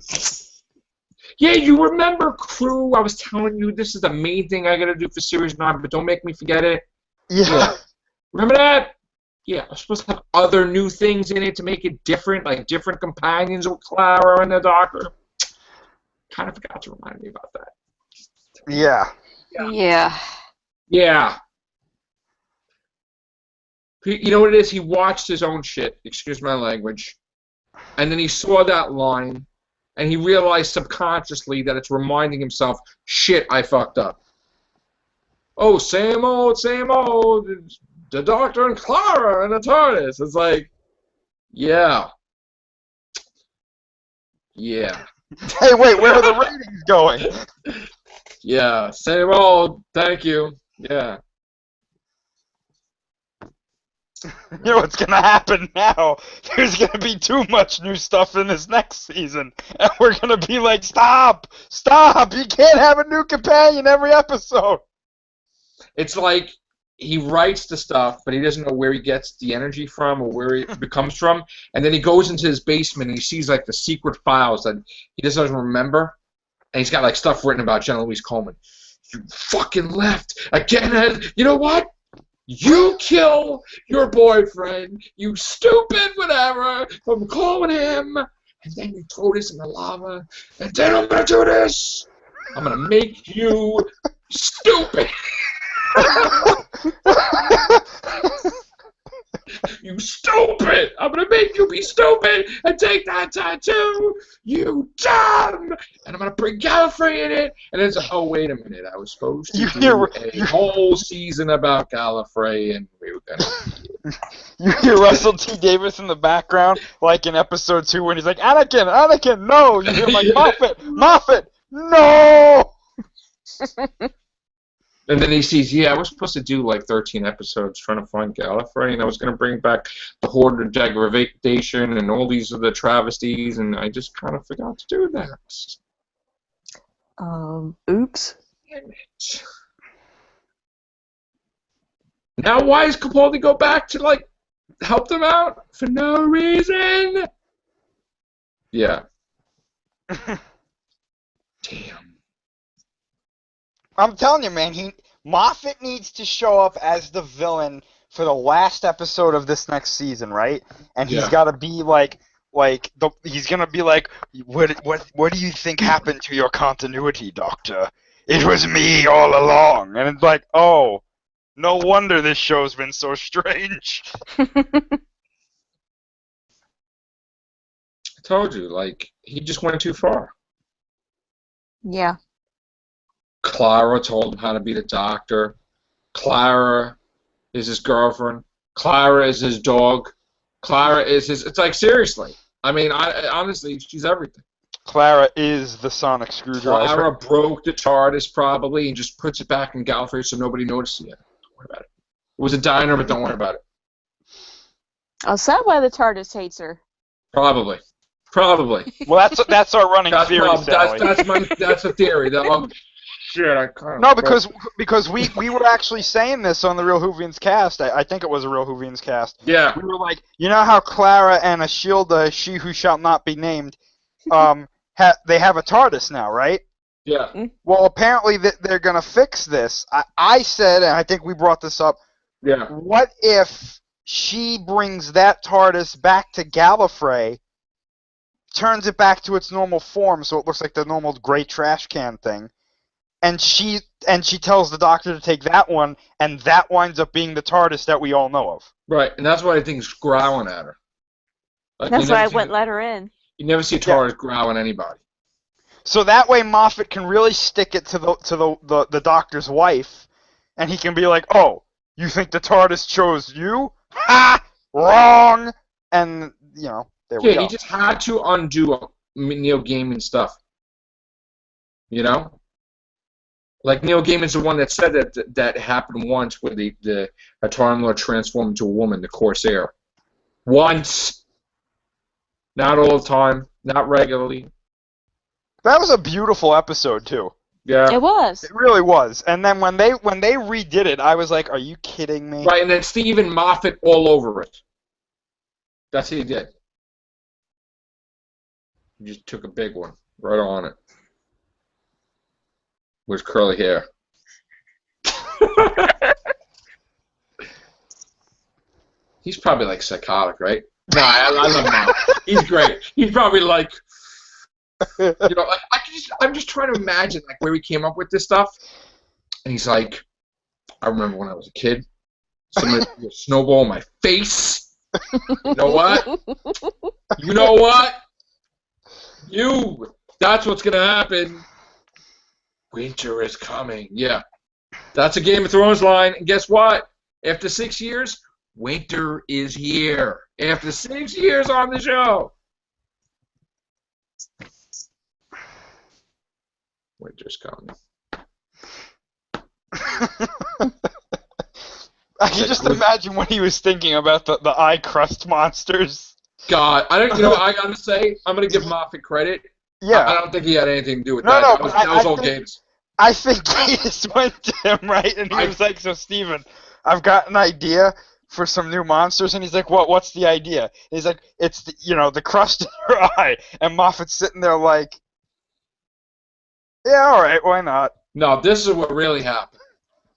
Yeah, you remember, crew, I was telling you this is the main thing I gotta do for Series 9, but don't make me forget it. Yeah. Remember that? Yeah, I'm supposed to have other new things in it to make it different, like different companions with Clara and the Doctor. Kind of forgot to remind me about that. Yeah. Yeah. You know what it is? He watched his own shit, excuse my language, and then he saw that line, and he realized subconsciously that it's reminding himself, shit, I fucked up. Oh, same old, the Doctor and Clara and the TARDIS. It's like, yeah. Hey, wait, where are the ratings going? Yeah, same old, thank you. Yeah. You know what's going to happen now? There's going to be too much new stuff in this next season. And we're going to be like, stop! You can't have a new companion every episode! It's like he writes the stuff, but he doesn't know where he gets the energy from or where it comes from. And then he goes into his basement and he sees like the secret files that he just doesn't remember. And he's got like stuff written about Jenna Louise Coleman. You fucking left again. You know what? You kill your boyfriend, you stupid whatever, from calling him, and then you throw this in the lava, and then I'm gonna do this. I'm gonna make you stupid. You stupid! I'm gonna make you be stupid and take that tattoo! You dumb! And I'm gonna bring Gallifrey in it! And it's oh, wait a minute, I was supposed to do a whole season about Gallifrey, and we were gonna... You hear Russell T. Davis in the background, like in episode 2, when he's like, Anakin, no! You hear him like, Moffat, no! And then he sees, yeah, I was supposed to do like 13 episodes trying to find Gallifrey, and I was going to bring back the Horde of Degradation and all these other travesties, and I just kind of forgot to do that. Oops. Damn it. Now why is Capaldi go back to, like, helped him out for no reason. Yeah. Damn. I'm telling you, man. Moffat needs to show up as the villain for the last episode of this next season, right? And he's got to be he's gonna be like, what do you think happened to your continuity, Doctor? It was me all along. And it's like, oh, no wonder this show's been so strange. I told you, like, he just went too far. Yeah. Clara told him how to be the Doctor. Clara is his girlfriend. Clara is his dog. Clara is his... It's like, seriously. I mean, honestly, she's everything. Clara is the sonic screwdriver. Clara broke the TARDIS, probably, and just puts it back in Gallifrey so nobody notices it. Don't worry about it. It was a diner, but don't worry about it. Oh, is that why the TARDIS hates her? Probably. Well, that's our running theory, Sally. That's a theory. Shit, I can't. No, because we were actually saying this on the Real Whovians cast. I think it was a Real Whovians cast. Yeah. We were like, you know how Clara and Ashilda, she who shall not be named, they have a TARDIS now, right? Yeah. Well, apparently they're going to fix this. I said, and I think we brought this up, Yeah. what if she brings that TARDIS back to Gallifrey, turns it back to its normal form so it looks like the normal gray trash can thing, and she tells the Doctor to take that one, and that winds up being the TARDIS that we all know of. Right, and that's why I think it's growling at her. Like, That's why I wouldn't let her in. You never see TARDIS growling at anybody. So that way Moffat can really stick it to the Doctor's wife, and he can be like, oh, you think the TARDIS chose you? Ha! Wrong! And, there we go. Yeah, he just had to undo Neil Gaiman stuff. You know? Like, Neil Gaiman's the one that said that happened once where a Time Lord transformed into a woman, the Corsair. Once. Not all the time. Not regularly. That was a beautiful episode, too. Yeah. It was. It really was. And then when they redid it, I was like, are you kidding me? Right, and then Stephen Moffat all over it. That's what he did. He just took a big one. Right on it. With curly hair. He's probably like psychotic, right? No, I love him. He's great. He's probably like, like I'm just trying to imagine like where he came up with this stuff. And he's like, I remember when I was a kid, somebody threw a snowball in my face. You know what? You know what? That's what's gonna happen. Winter is coming. Yeah. That's a Game of Thrones line. And guess what? After 6 years, winter is here. After 6 years on the show. Winter's coming. I can just imagine what he was thinking about the eye crust monsters. God, I gotta say, I'm gonna give Moffat credit. Yeah. I don't think he had anything to do with that. That was all Gates. I think Gates went to him, right? And he was like, so Steven, I've got an idea for some new monsters. And he's like, what's the idea? And he's like, it's the crust in your eye. And Moffat's sitting there like, yeah, all right, why not? No, this is what really happened.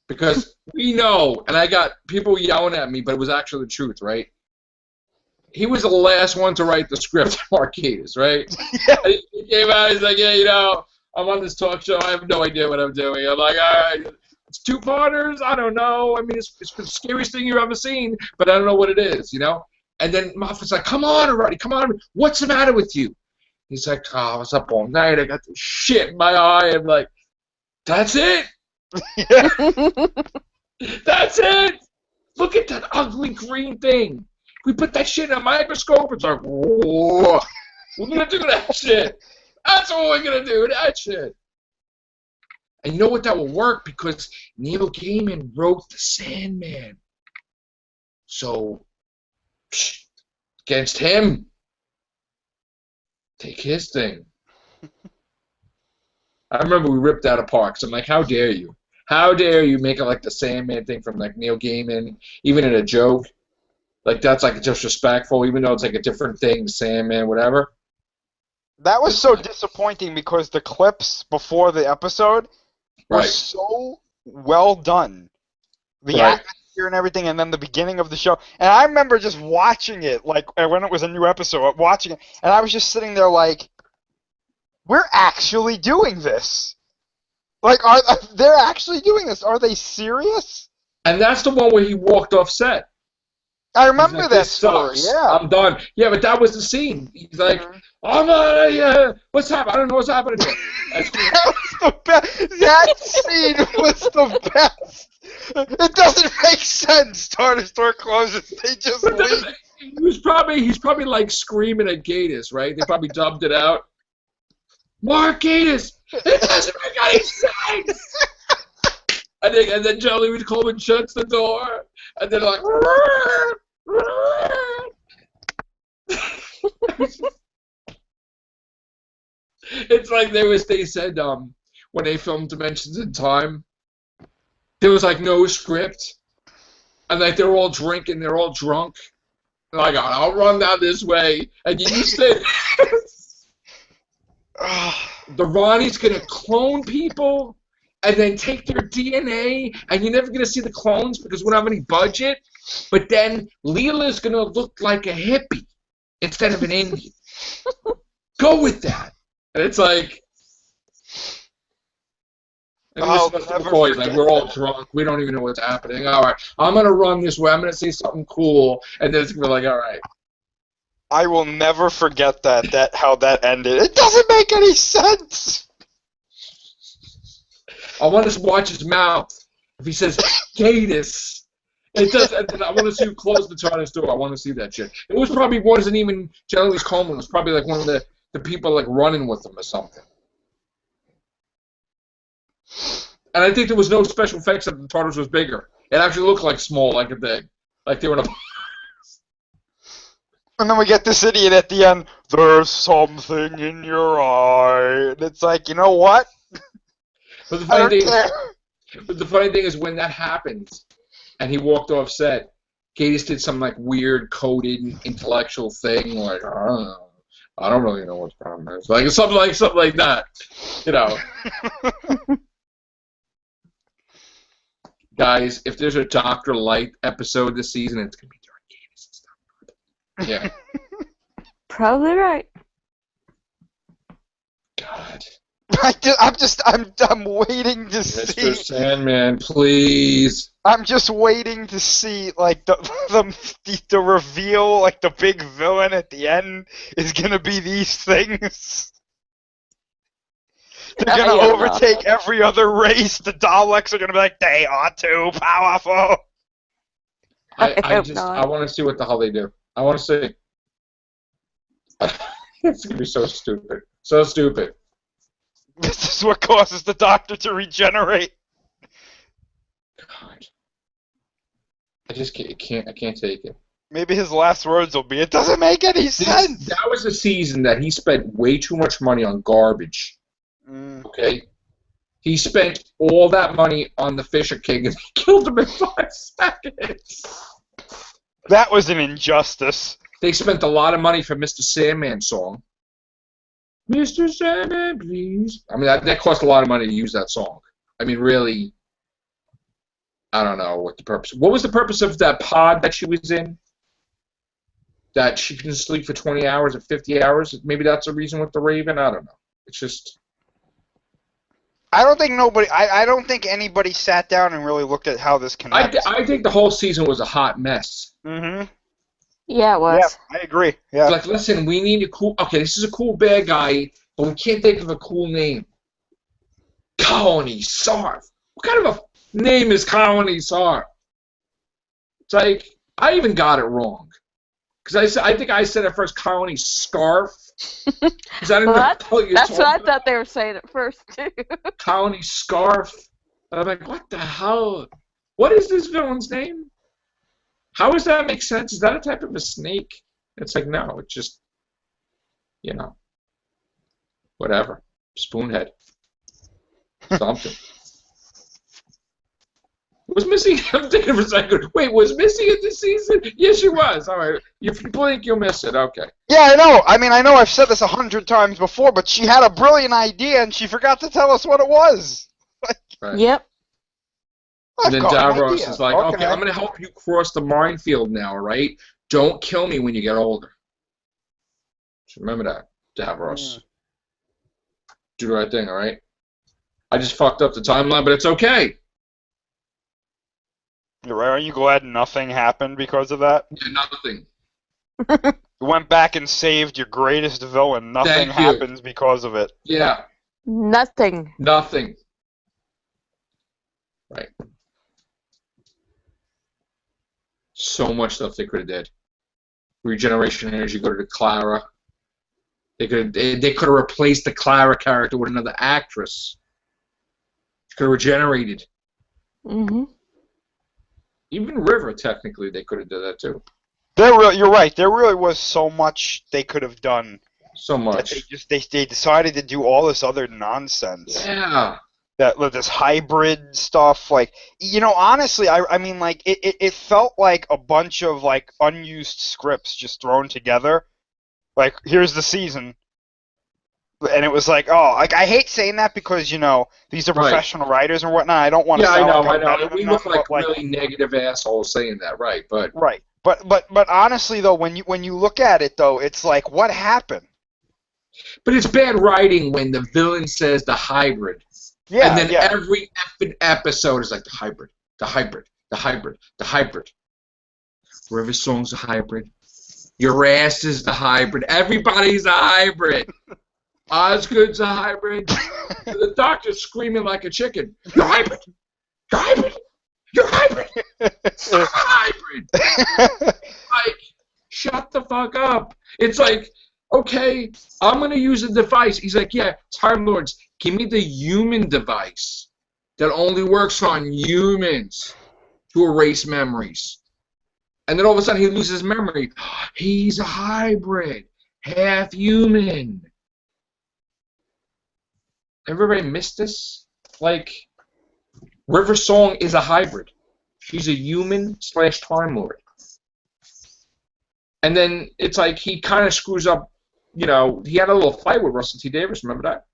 Because we know, and I got people yelling at me, but it was actually the truth, right? He was the last one to write the script for Arcadis, right? Yeah. He came out, he's like, yeah, I'm on this talk show, I have no idea what I'm doing. I'm like, all right, it's two-parters, I don't know. I mean, it's the scariest thing you've ever seen, but I don't know what it is, And then Moffat's like, come on already, come on. What's the matter with you? He's like, oh, I was up all night, I got this shit in my eye. I'm like, that's it? Yeah. That's it? Look at that ugly green thing. We put that shit in a microscope. It's like, whoa. We're going to do that shit. That's what we're going to do, that shit. And you know what? That will work because Neil Gaiman wrote The Sandman. So, against him, take his thing. I remember we ripped that apart because I'm like, how dare you? How dare you make it like the Sandman thing from like Neil Gaiman, even in a joke? Like, that's, like, disrespectful, even though it's, like, a different thing, Sandman, whatever. That was so disappointing because the clips before the episode were Right. so well done. The Right. atmosphere and everything, and then the beginning of the show. And I remember just watching it, like, when it was a new episode, watching it, and I was just sitting there like, we're actually doing this. Like, they're actually doing this? Are they serious? And that's the one where he walked off set. I remember like, that this story, sucks. yeah. I'm done. Yeah, but that was the scene. He's like, I'm what's happening? I don't know what's happening here. That was the best. That scene was the best. It doesn't make sense. TARDIS door closes. They just leave. He's probably like screaming at Gatiss, right? They probably dubbed it out. Mark Gatiss! It doesn't make any sense! And then Joe Louis Coleman shuts the door, and they're like, it's like they said when they filmed Dimensions in Time, there was like no script, and like they're all drinking, they're all drunk. And like, I'll run down this way, and you said the Ronnie's gonna clone people and then take their DNA, and you're never gonna see the clones because we don't have any budget. But then Leela's gonna look like a hippie instead of an Indian. Go with that. And it's like, we're all drunk. We don't even know what's happening. All right, I'm gonna run this way. I'm gonna say something cool, and then it's gonna be like, all right. I will never forget that how that ended. It doesn't make any sense. I want to watch his mouth. If he says Gatiss, it does. And then I want to see who closed the TARDIS door. I want to see that shit. It was probably wasn't even Jelly Louis Coleman. It was probably like one of the people like running with him or something. And I think there was no special effects that the TARDIS was bigger. It actually looked like small, like a thing, like they were in a. And then we get this idiot at the end. There's something in your eye, and it's like, you know what? But the funny thing is when that happens, and he walked off set, Gatiss did some like weird coded intellectual thing, like I don't really know what the problem is, like something like that, you know. Guys, if there's a Dr. Light episode this season, it's gonna be during Gatiss. Yeah. Probably right. God. I'm waiting to see. Mr. Sandman, please. I'm just waiting to see like the reveal, like the big villain at the end is gonna be these things. They're gonna overtake every other race. The Daleks are gonna be like, they are too powerful. I want to see what the hell they do. I want to see. It's gonna be so stupid. So stupid. This is what causes the Doctor to regenerate. God. I just can't. I can't take it. Maybe his last words will be, "It doesn't make any sense." That was a season that he spent way too much money on garbage. Okay? He spent all that money on the Fisher King and he killed him in 5 seconds. That was an injustice. They spent a lot of money for Mr. Sandman song. Mr. Sandman, please. I mean, that cost a lot of money to use that song. I mean, really, I don't know what the purpose. What was the purpose of that pod that she was in? That she can sleep for 20 hours or 50 hours? Maybe that's the reason with the Raven? I don't know. It's just... I don't think anybody sat down and really looked at how this connects. I think the whole season was a hot mess. Mm-hmm. Yeah, it was. Yeah, I agree. Yeah. It's like, listen, we need a cool... Okay, this is a cool bad guy, but we can't think of a cool name. Colony Sarv. What kind of a name is Colony Sarv? It's like, I even got it wrong. Because I think I said at first Colony Scarf. That's what I thought they were saying at first, too. Colony Scarf. And I'm like, what the hell? What is this villain's name? How does that make sense? Is that a type of a snake? It's like, no, it's just, you know, whatever. Spoonhead. Something. Was Missy? I'm thinking for a second. Wait, was Missy in this season? Yes, she was. All right. If you blink, you'll miss it. Okay. Yeah, I know. I mean, I know I've said this 100 times before, but she had a brilliant idea and she forgot to tell us what it was. Right. Yep. And then I've got an Davros idea. is like, okay, I'm going to help you cross the minefield now, all right? Don't kill me when you get older. So remember that, Davros. Do the right thing, all right? I just fucked up the timeline, but it's okay. You're right. Aren't you glad nothing happened because of that? Yeah, nothing. You went back and saved your greatest villain. Nothing happens because of it. Yeah. Nothing. Nothing. Right. So much stuff they could have did. Regeneration energy go to Clara. They could have replaced the Clara character with another actress. She could have regenerated. Mm-hmm. Even River, technically, they could have done that too. You're right. There really was so much they could have done. So much. They decided to do all this other nonsense. Yeah. This hybrid stuff, like, you know, honestly, I mean, like, it felt like a bunch of like unused scripts just thrown together. Like, here's the season, and it was like, oh, like, I hate saying that because, you know, these are professional writers and whatnot. I don't want to sound like I'm better than We them, look like but, really negative assholes saying that, right? But right, but honestly though, when you look at it though, it's like, what happened? But it's bad writing when the villain says the hybrid. Yeah, and then every effing episode is like the hybrid, the hybrid, the hybrid, the hybrid. River Song's a hybrid. Your ass is the hybrid. Everybody's a hybrid. Osgood's a hybrid. The doctor's screaming like a chicken. You're hybrid. You're hybrid. You're hybrid. I'm a hybrid. Like, shut the fuck up. It's like, okay, I'm going to use a device. He's like, yeah, Time Lords, give me the human device that only works on humans to erase memories. And then all of a sudden he loses memory. He's a hybrid, half human. Everybody missed this? Like, River Song is a hybrid. She's a human / Time Lord. And then it's like he kind of screws up. You know, he had a little fight with Russell T. Davis. Remember that?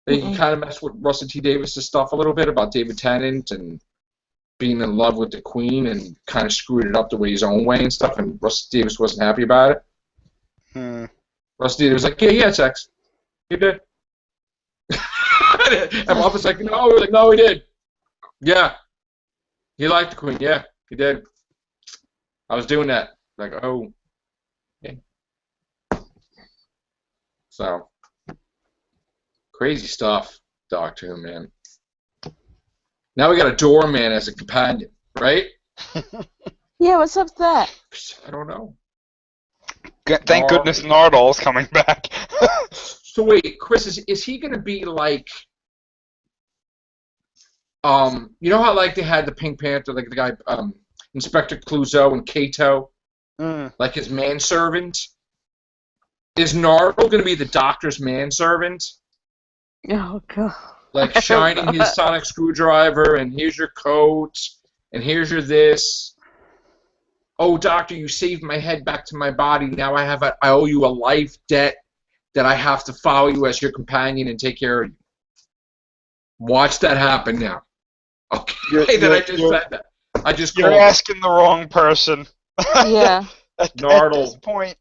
He kind of messed with Russell T. Davis' stuff a little bit about David Tennant and being in love with the Queen and kind of screwed it up the way his own way and stuff. And Russell T. Davis wasn't happy about it. Russell T. Davis was like, yeah, he had sex. He did. And Bob was like, no. He was like, no, he did. Yeah. He liked the Queen. Yeah, he did. I was doing that. Like, oh. Okay. So, crazy stuff, Doctor Who, man. Now we got a doorman as a companion, right? Yeah, what's up with that? I don't know. Thank goodness Nardol's coming back. So wait, Chris, is he going to be like, you know how like they had the Pink Panther, like the guy, Inspector Clouseau and Kato, like his manservant? Is Nardole going to be the Doctor's manservant? Oh, God. Like shining his sonic screwdriver, and here's your coat, and here's your this. Oh, Doctor, you saved my head back to my body. Now I owe you a life debt that I have to follow you as your companion and take care of you. Watch that happen now. Okay, I just said that. You're asking the wrong person. Yeah. Nardole.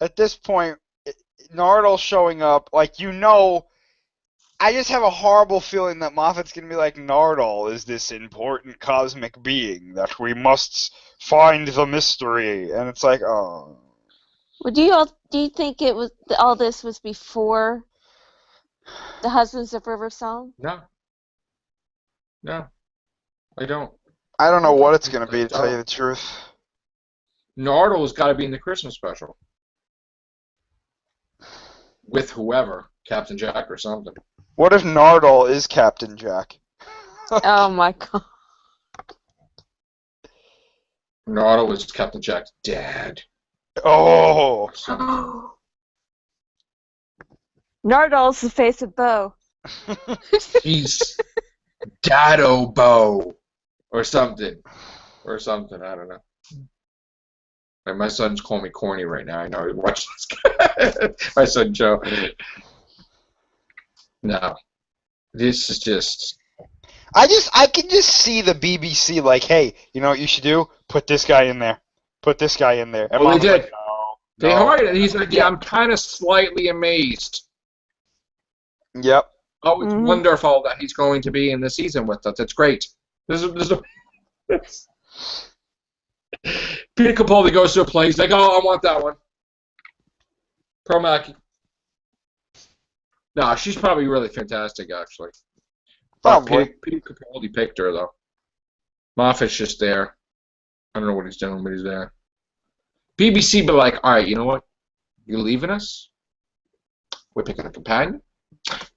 At this point, Nardole showing up, like, you know, I just have a horrible feeling that Moffat's going to be like, Nardole is this important cosmic being that we must find the mystery. And it's like, oh. Well, do you think it was all this was before the Husbands of River Song? No. No. I don't. I don't know what it's going to be, to tell you the truth. Nardole's got to be in the Christmas special. With whoever. Captain Jack or something. What if Nardole is Captain Jack? Oh, my God. Nardole is Captain Jack's dad. Oh. Nardole's the face of Bo. Jeez. Dado Bo or something. I don't know. Like, my son's calling me corny right now. I know. Watch this guy. My son Joe. No. This is just... I can just see the BBC like, hey, you know what you should do? Put this guy in there. Put this guy in there. And Well, they Mama's did. like, no. They hired it. He's like, yeah, I'm kind of slightly amazed. Yep. Oh, it's wonderful that he's going to be in the season with us. It's great. Peter Capaldi goes to a play. He's like, oh, I want that one. Pearl Mackie. No, she's probably really fantastic, actually. Probably. Peter Capaldi picked her, though. Moffat's just there. I don't know what he's doing, but he's there. BBC be like, all right, you know what? You're leaving us? We're picking a companion.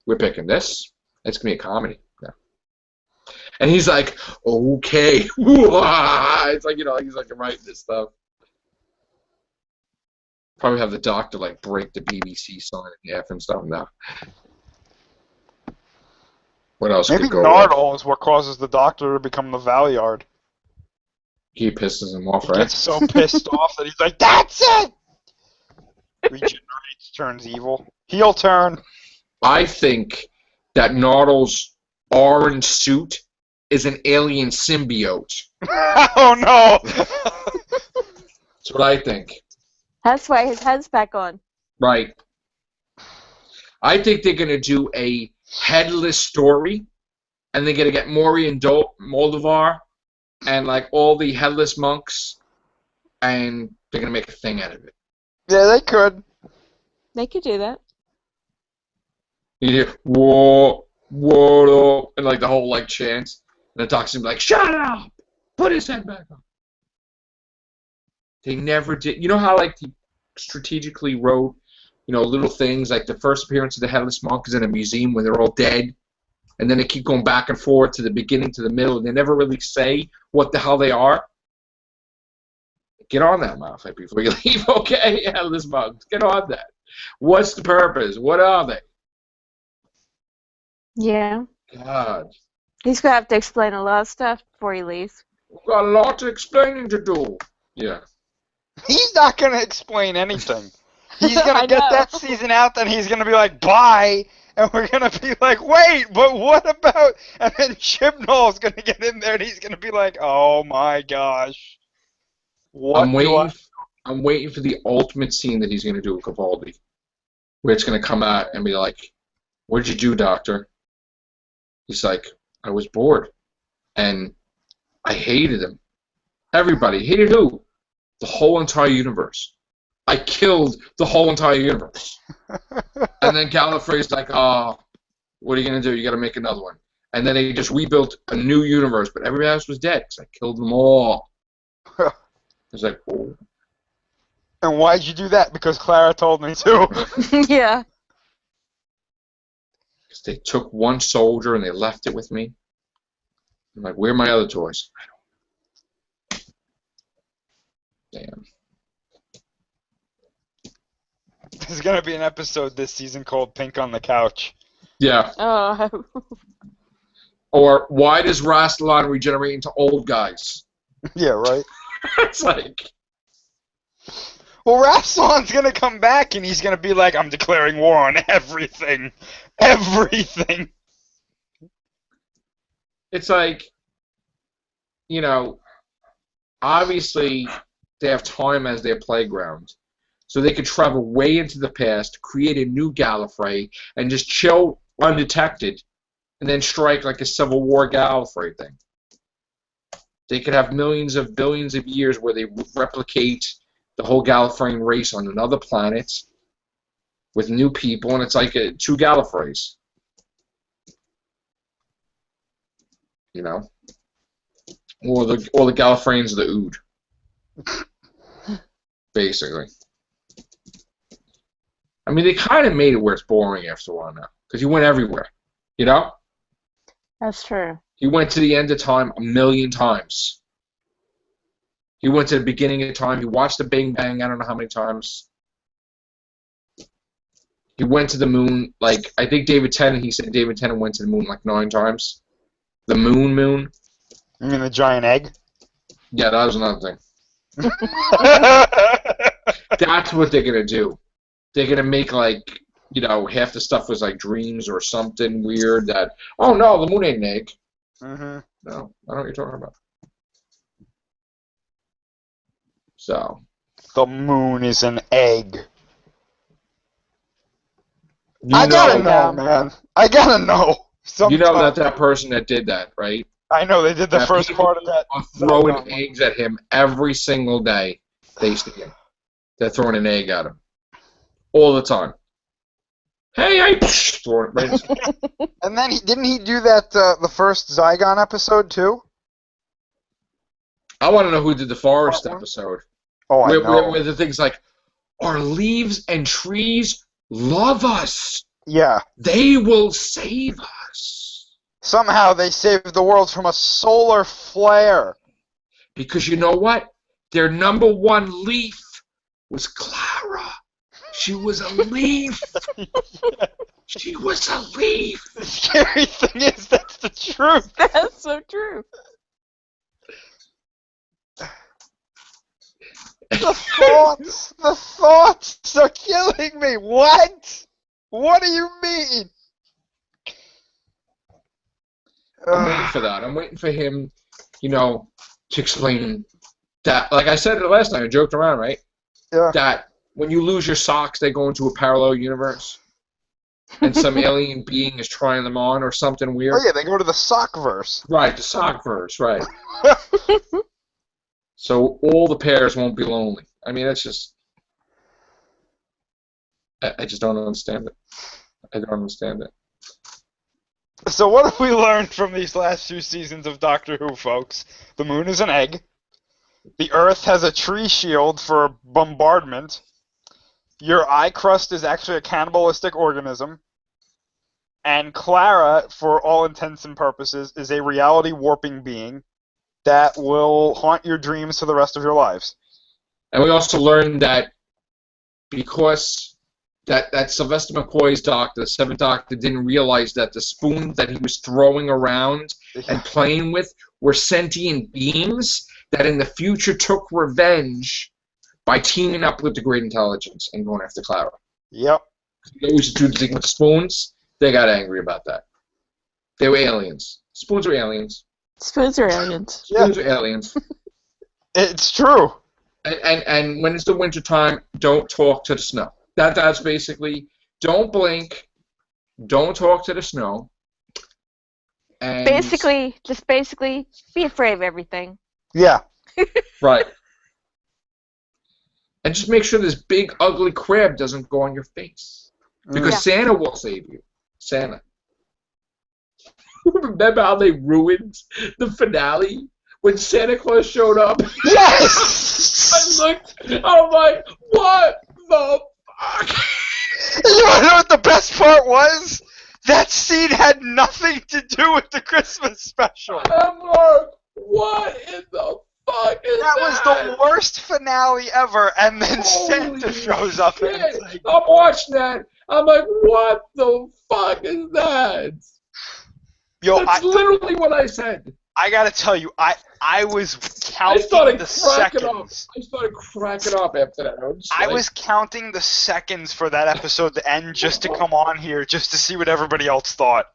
We're picking this. It's going to be a comedy. Yeah. And he's like, okay. It's like, you know, he's like writing this stuff. Probably have the doctor like break the BBC sign in half and stuff now. What else? Maybe could go Nardole is what causes the Doctor to become the Valyard. He pisses him off, He right? gets so pissed off that he's like, that's it! Regenerates, turns evil. He'll turn. I think that Nardole's orange suit is an alien symbiote. Oh no! That's what I think. That's why his head's back on. Right. I think they're going to do a headless story, and they're going to get Maury and Moldovar and like all the headless monks, and they're going to make a thing out of it. Yeah, they could. They could do that. You hear, whoa, whoa, and like the whole like chant, and the doctor's going to be like, shut up! Put his head back on. They never did. You know how like he strategically wrote, you know, little things like the first appearance of the Headless Monk is in a museum where they're all dead, and then they keep going back and forth to the beginning to the middle, and they never really say what the hell they are. Get on that, Malfoy, before you leave, okay? Headless Monks, get on that. What's the purpose? What are they? Yeah. God. He's going to have to explain a lot of stuff before he leaves. We've got a lot of explaining to do. Yeah. He's not going to explain anything. He's going I to get know. that season out, then he's going to be like, bye, and we're going to be like, wait, but what about... And then Chibnall's going to get in there, and he's going to be like, oh my gosh. What I'm waiting for the ultimate scene that he's going to do with Capaldi, where it's going to come out and be like, what did you do, Doctor? He's like, I was bored, and I hated him. Everybody. Hated who? The whole entire universe. I killed the whole entire universe. And then Gallifrey's like, oh, what are you going to do? You got to make another one. And then they just rebuilt a new universe, but everybody else was dead because I killed them all. It's like, oh. And why'd you do that? Because Clara told me to. Yeah. Because they took one soldier and they left it with me. I'm like, where are my other toys? I don't know. Damn. There's going to be an episode this season called Pink on the Couch. Yeah. Oh. Or why does Rastalon regenerate into old guys? Yeah, right? It's like... Well, Rastalon's going to come back and he's going to be like, I'm declaring war on everything. Everything. It's like, you know, obviously they have time as their playground. So they could travel way into the past, create a new Gallifrey, and just chill undetected, and then strike like a Civil War Gallifrey thing. They could have millions of billions of years where they replicate the whole Gallifreyan race on another planet with new people, and it's like two Gallifreys. You know? Or the Gallifreyans of the Ood. Basically. I mean, they kind of made it where it's boring after a while now. Because he went everywhere. You know? That's true. He went to the end of time 1,000,000 times. He went to the beginning of time. He watched the Big Bang I don't know how many times. He went to the moon, like, I think David Tennant, he said David Tennant went to the moon like 9 times. The moon. You mean the giant egg? Yeah, that was another thing. That's what they're gonna do. They're gonna make like, half the stuff was like dreams or something weird that. Oh no, the moon ain't an egg. Mm-hmm. No, I don't know what you're talking about. So. The moon is an egg. I gotta know, man. I gotta know. You know that person that did that, right? I know they did the first part of that. Are throwing eggs at him every single day. They see him. They're throwing an egg at him all the time. Hey, throw it right. And then didn't he do that the first Zygon episode too? I want to know who did the forest episode. Oh, I know. Where the things like, our leaves and trees love us. Yeah. They will save us. Somehow they saved the world from a solar flare. Because you know what? Their number one leaf was Clara. She was a leaf. Yeah. She was a leaf. The scary thing is that's the truth. That's so true. The thoughts are killing me. What? What do you mean? I'm waiting for that. I'm waiting for him, to explain that. Like I said it last night, I joked around, right? Yeah. That when you lose your socks, they go into a parallel universe, and some alien being is trying them on or something weird. Oh yeah, they go to the sockverse. Right, the sockverse, right. So all the pairs won't be lonely. I mean, that's just... I just don't understand it. I don't understand it. So what have we learned from these last 2 seasons of Doctor Who, folks? The moon is an egg. The Earth has a tree shield for bombardment. Your eye crust is actually a cannibalistic organism. And Clara, for all intents and purposes, is a reality warping being that will haunt your dreams for the rest of your lives. And we also learned that because that Sylvester McCoy's doctor, the 7th Doctor, didn't realize that the spoons that he was throwing around and playing with were sentient beings that in the future took revenge by teaming up with the Great Intelligence and going after Clara. Yep. They used to do the thing with spoons. They got angry about that. They were aliens. Spoons were aliens. Spoons are aliens. Spoons are aliens. It's true. And when it's the winter time, don't talk to the snow. That's basically, don't blink, don't talk to the snow. And Basically, be afraid of everything. Yeah. Right. And just make sure this big, ugly crab doesn't go on your face. Because Santa will save you. Santa. Remember how they ruined the finale? When Santa Claus showed up? Yes! I'm like, what the fuck? You want to know what the best part was? That scene had nothing to do with the Christmas special. I'm like, what in the fuck is that? That was the worst finale ever, and then Holy Santa shows up and it's like, I'm watching that. I'm like, what the fuck is that? yo, That's literally what I said. I gotta tell you, I was counting the seconds. I started cracking up after that. I was counting the seconds for that episode to end just to come on here, just to see what everybody else thought.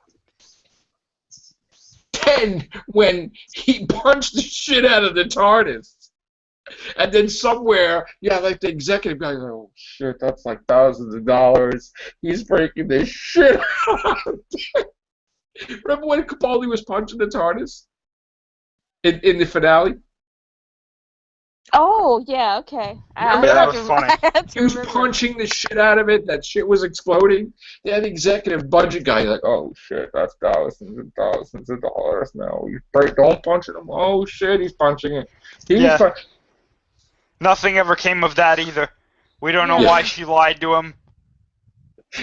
Then, when he punched the shit out of the TARDIS, and then somewhere, like the executive guy, like, oh shit, that's like thousands of dollars. He's breaking this shit out. Remember when Capaldi was punching the TARDIS? In the finale? Oh, yeah, okay. Remember that was funny. He was punching the shit out of it. That shit was exploding. Yeah, the executive budget guy, like, oh shit, that's thousands and thousands of dollars now. Don't punch him. Oh shit, he's punching it. Nothing ever came of that either. We don't know why she lied to him.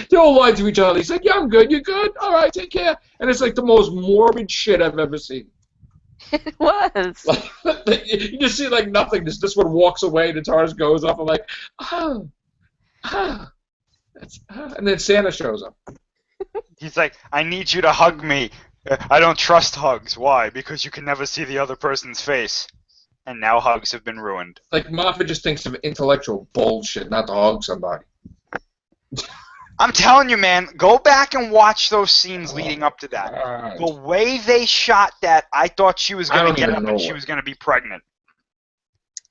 They all lied to each other. He's like, yeah, I'm good. You good? All right, take care. And it's like the most morbid shit I've ever seen. It was. You just see like nothing. This one walks away. The TARDIS goes off. I'm like, and then Santa shows up. He's like, I need you to hug me. I don't trust hugs. Why? Because you can never see the other person's face. And now hugs have been ruined. Like, Moffat just thinks of intellectual bullshit, not to hug somebody. I'm telling you, man, go back and watch those scenes leading up to that. God. The way they shot that, I thought she was going to get up and she it. was going to be pregnant.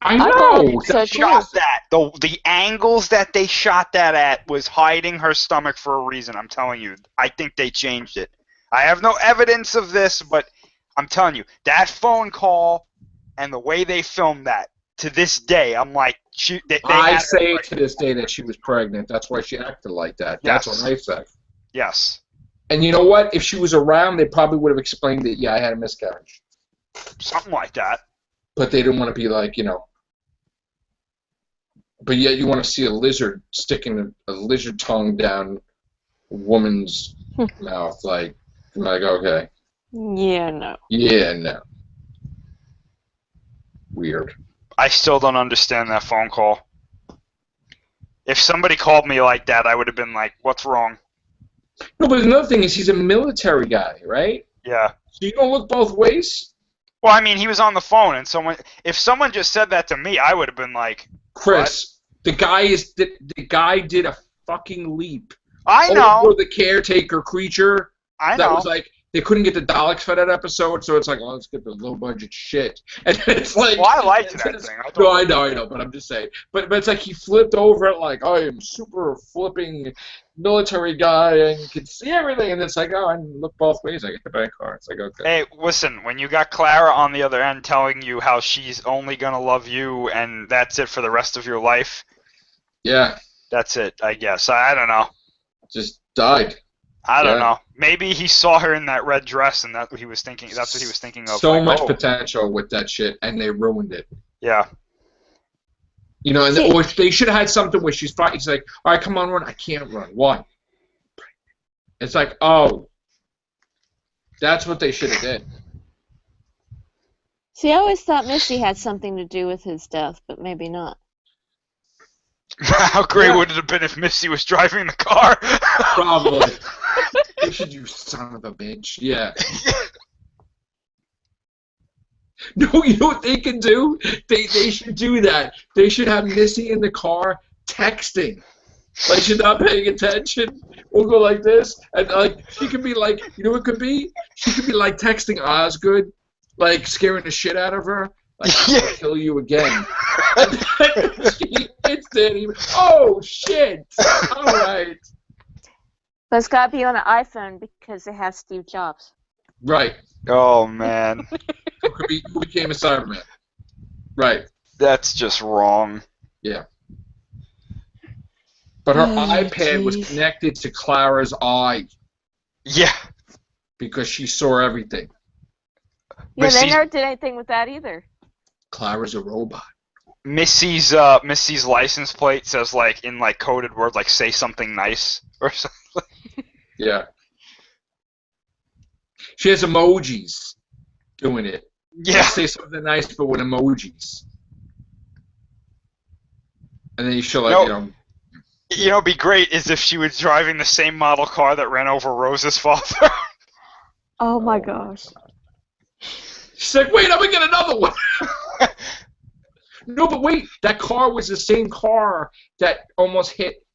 I thought know. so They too. shot that. The angles that they shot that at was hiding her stomach for a reason, I'm telling you. I think they changed it. I have no evidence of this, but I'm telling you, that phone call and the way they filmed that, to this day, I'm like, I say to this day that she was pregnant. That's why she acted like that. Yes. That's what I say. Yes. And you know what? If she was around, they probably would have explained that, yeah, I had a miscarriage. Something like that. But they didn't want to be like, But yet you want to see a lizard sticking a lizard tongue down a woman's mouth. Like, okay. Yeah, no. Yeah, no. Weird. I still don't understand that phone call. If somebody called me like that, I would have been like, what's wrong? No, but another thing is he's a military guy, right? Yeah. So you don't look both ways? Well, I mean, he was on the phone, and if someone just said that to me, I would have been like, Chris, the guy did a fucking leap. I know. Over the caretaker creature. I know. That was like, they couldn't get the Daleks for that episode, so it's like, oh, let's get the low-budget shit. And it's like... Well, I liked that thing. I know, but I'm just saying. But it's like he flipped over it like, I am super flipping military guy and can see everything. And it's like, oh, I look both ways. I get the bank card. It's like, okay. Hey, listen, when you got Clara on the other end telling you how she's only going to love you and that's it for the rest of your life... Yeah. That's it, I guess. I don't know. Just died. I don't know. Maybe he saw her in that red dress, and that's what he was thinking. That's what he was thinking of. So much potential with that shit, and they ruined it. Yeah. Or they should have had something where she's fighting. She's like, "All right, come on, run." I can't run. Why? It's like, oh, that's what they should have did. See, I always thought Missy had something to do with his death, but maybe not. How great would it have been if Missy was driving the car? Probably. They should, you son of a bitch. Yeah. No, you know what they can do? They should do that. They should have Missy in the car texting. Like she's not paying attention. We'll go like this. And like she could be like, you know what it could be? She could be like texting Osgood, like scaring the shit out of her. Like, I'm gonna kill you again. And then she hits it. Oh shit! All right. But it's got to be on an iPhone because they have Steve Jobs. Right. Oh man. Who became a Cyberman? Right. That's just wrong. Yeah. But her iPad was connected to Clara's eye. Yeah. Because she saw everything. Yeah, they never did anything with that either. Clara's a robot. Missy's license plate says like in like coded words like say something nice or something. Yeah. She has emojis doing it. Yeah. Like, say something nice but with emojis. And then you show like, You know, it'd be great is if she was driving the same model car that ran over Rose's father. Oh my gosh. She's like, wait, I'm gonna get another one. No, but wait, that car was the same car that almost hit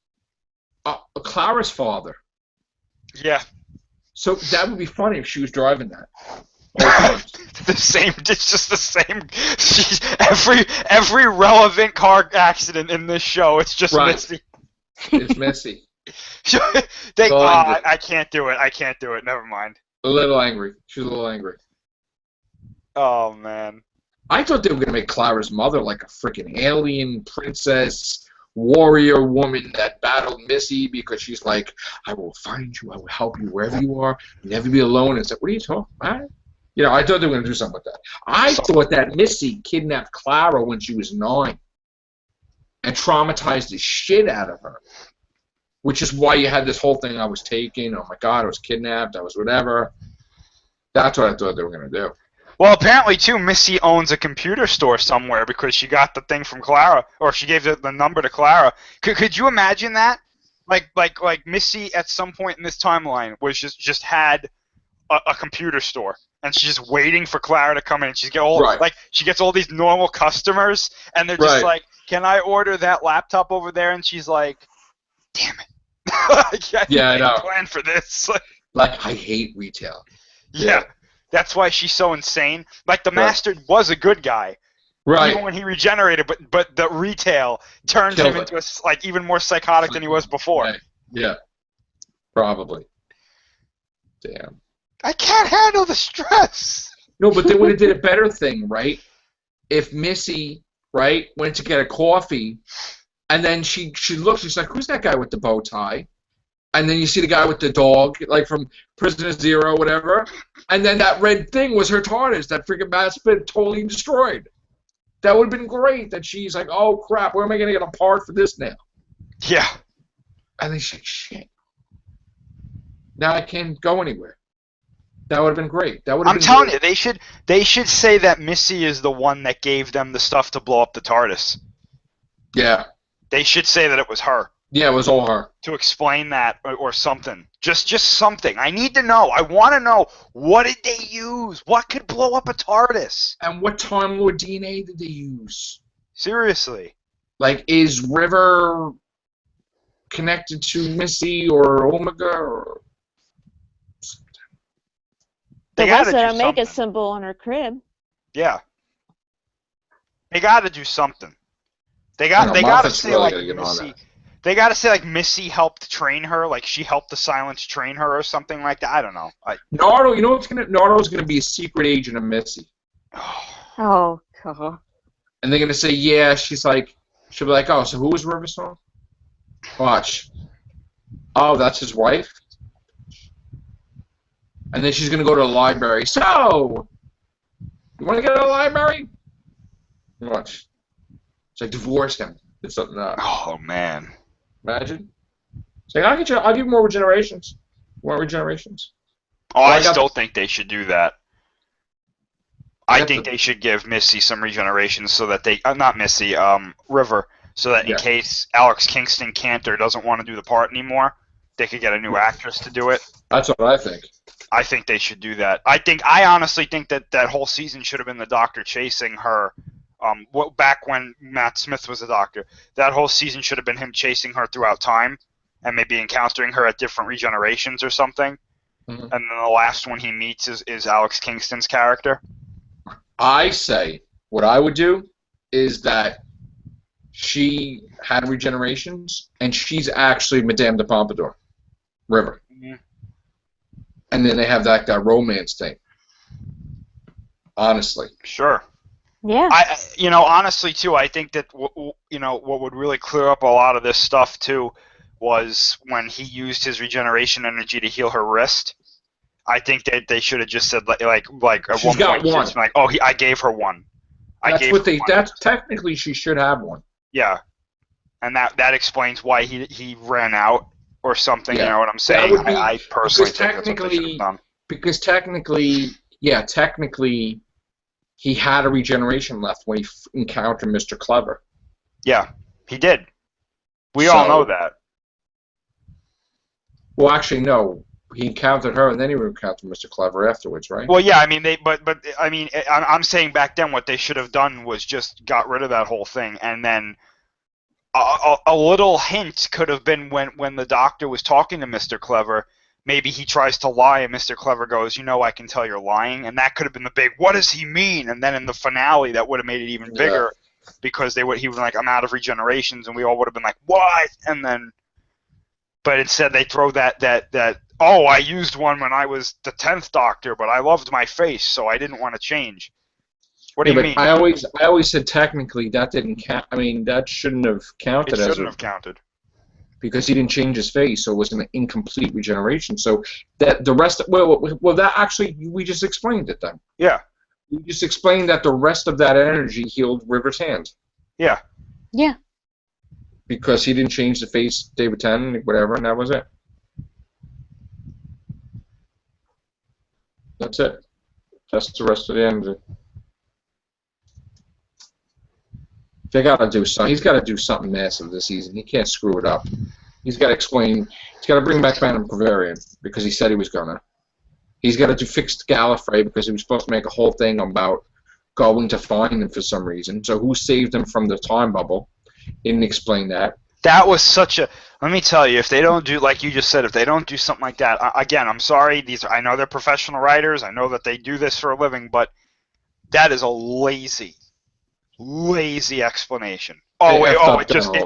Clara's father. Yeah. So that would be funny if she was driving that. The same. It's just the same. She's every relevant car accident in this show. It's just Missy. It's Missy. I can't do it. I can't do it. Never mind. A little angry. She's a little angry. Oh man. I thought they were gonna make Clara's mother like a freaking alien princess warrior woman that battled Missy because she's like, I will find you, I will help you wherever you are, you'll never be alone. It's like, what are you talking about? I thought they were gonna do something with that. I thought that Missy kidnapped Clara when she was 9 and traumatized the shit out of her. Which is why you had this whole thing, I was taken, oh my god, I was kidnapped, I was whatever. That's what I thought they were gonna do. Well, apparently, too, Missy owns a computer store somewhere because she got the thing from Clara, or she gave the number to Clara. Could you imagine that? Like Missy at some point in this timeline was just had a computer store, and she's just waiting for Clara to come in. And she gets all these normal customers, and they're just like, "Can I order that laptop over there?" And she's like, "Damn it! I didn't plan for this." Like, I hate retail. Yeah, that's why she's so insane. Like, the Master was a good guy, even when he regenerated, but the retail turned him into even more psychotic than he was before. Yeah, probably. Damn. I can't handle the stress. No, but they would have did a better thing, right? If Missy, went to get a coffee, and then she looks, she's like, "Who's that guy with the bow tie?" And then you see the guy with the dog, like from Prisoner Zero, whatever. And then that red thing was her TARDIS that freaking Matt's been totally destroyed. That would have been great. That she's like, "Oh crap, where am I gonna get a part for this now?" Yeah. And then she's like, "Shit. Now I can't go anywhere." That would have been great. I'm telling you, they should say that Missy is the one that gave them the stuff to blow up the TARDIS. Yeah. They should say that it was her. Yeah, it was all her. To explain that or something. Just something. I need to know. I want to know, what did they use? What could blow up a TARDIS? And what Time Lord DNA did they use? Seriously. Like, is River connected to Missy or Omega or... There was an Omega symbol on her crib. Yeah. They got to do something. They got to say really Missy. They got to say Missy helped train her, like she helped the Silence train her or something like that. I don't know. Nardo, you know what's Nardo's gonna be a secret agent of Missy. Oh God. And they're gonna say, yeah, she'll be like, oh, so who was Riversong? Watch. Oh, that's his wife. And then she's gonna go to the library. So, you want to get to the library? Watch. It's like, divorce him. It's something else. Oh man. Imagine. It's like, I'll give you more regenerations. More regenerations. Oh, I still think they should do that. I think they should give Missy some regenerations so that they, not Missy, River, so that in case Alex Kingston can't or doesn't want to do the part anymore, they could get a new actress to do it. That's what I think. I think they should do that. I honestly think that whole season should have been the Doctor chasing her. Back when Matt Smith was a Doctor, that whole season should have been him chasing her throughout time, and maybe encountering her at different regenerations or something. Mm-hmm. And then the last one he meets is Alex Kingston's character. I say what I would do is that she had regenerations, and she's actually Madame de Pompadour, River. Mm-hmm. And then they have that romance thing. Honestly. Sure. Yeah. Honestly, too, I think that, what would really clear up a lot of this stuff, too, was when he used his regeneration energy to heal her wrist. I think that they should have just said, like at She's one point, one. Like, I gave her one. That's technically, she should have one. Yeah. And that explains why he ran out or something, you know what I'm saying? I personally think that's what they should have done. Because technically, he had a regeneration left when he encountered Mr. Clever. Yeah, he did. We all know that. Well, actually, no. He encountered her, and then he encountered Mr. Clever afterwards, right? Well, yeah. I mean, I'm saying back then what they should have done was just got rid of that whole thing, and then a little hint could have been when the Doctor was talking to Mr. Clever. Maybe he tries to lie, and Mr. Clever goes, I can tell you're lying. And that could have been the big, what does he mean? And then in the finale, that would have made it even bigger because he would have been like, I'm out of regenerations, and we all would have been like, what? And then, but instead they throw that I used one when I was the 10th Doctor, but I loved my face, so I didn't want to change. What do you mean? I always said technically that didn't count. I mean, that shouldn't have counted. It shouldn't have counted. Because he didn't change his face, so it was an incomplete regeneration. So that the rest, that actually, we just explained it then. Yeah. We just explained that the rest of that energy healed River's hand. Yeah. Yeah. Because he didn't change the face, David Tennant, whatever, and that was it. That's it. That's the rest of the energy. They gotta do something. He's got to do something massive this season. He can't screw it up. He's got to explain. He's got to bring back Phantom Bavarian because he said he was gonna. He's got to fix Gallifrey because he was supposed to make a whole thing about going to find him for some reason. So who saved him from the time bubble? Didn't explain that. That was such a. Let me tell you, if they don't do, like you just said, if they don't do something like that, again, I'm sorry. I know they're professional writers. I know that they do this for a living, but that is a lazy explanation. Oh wait,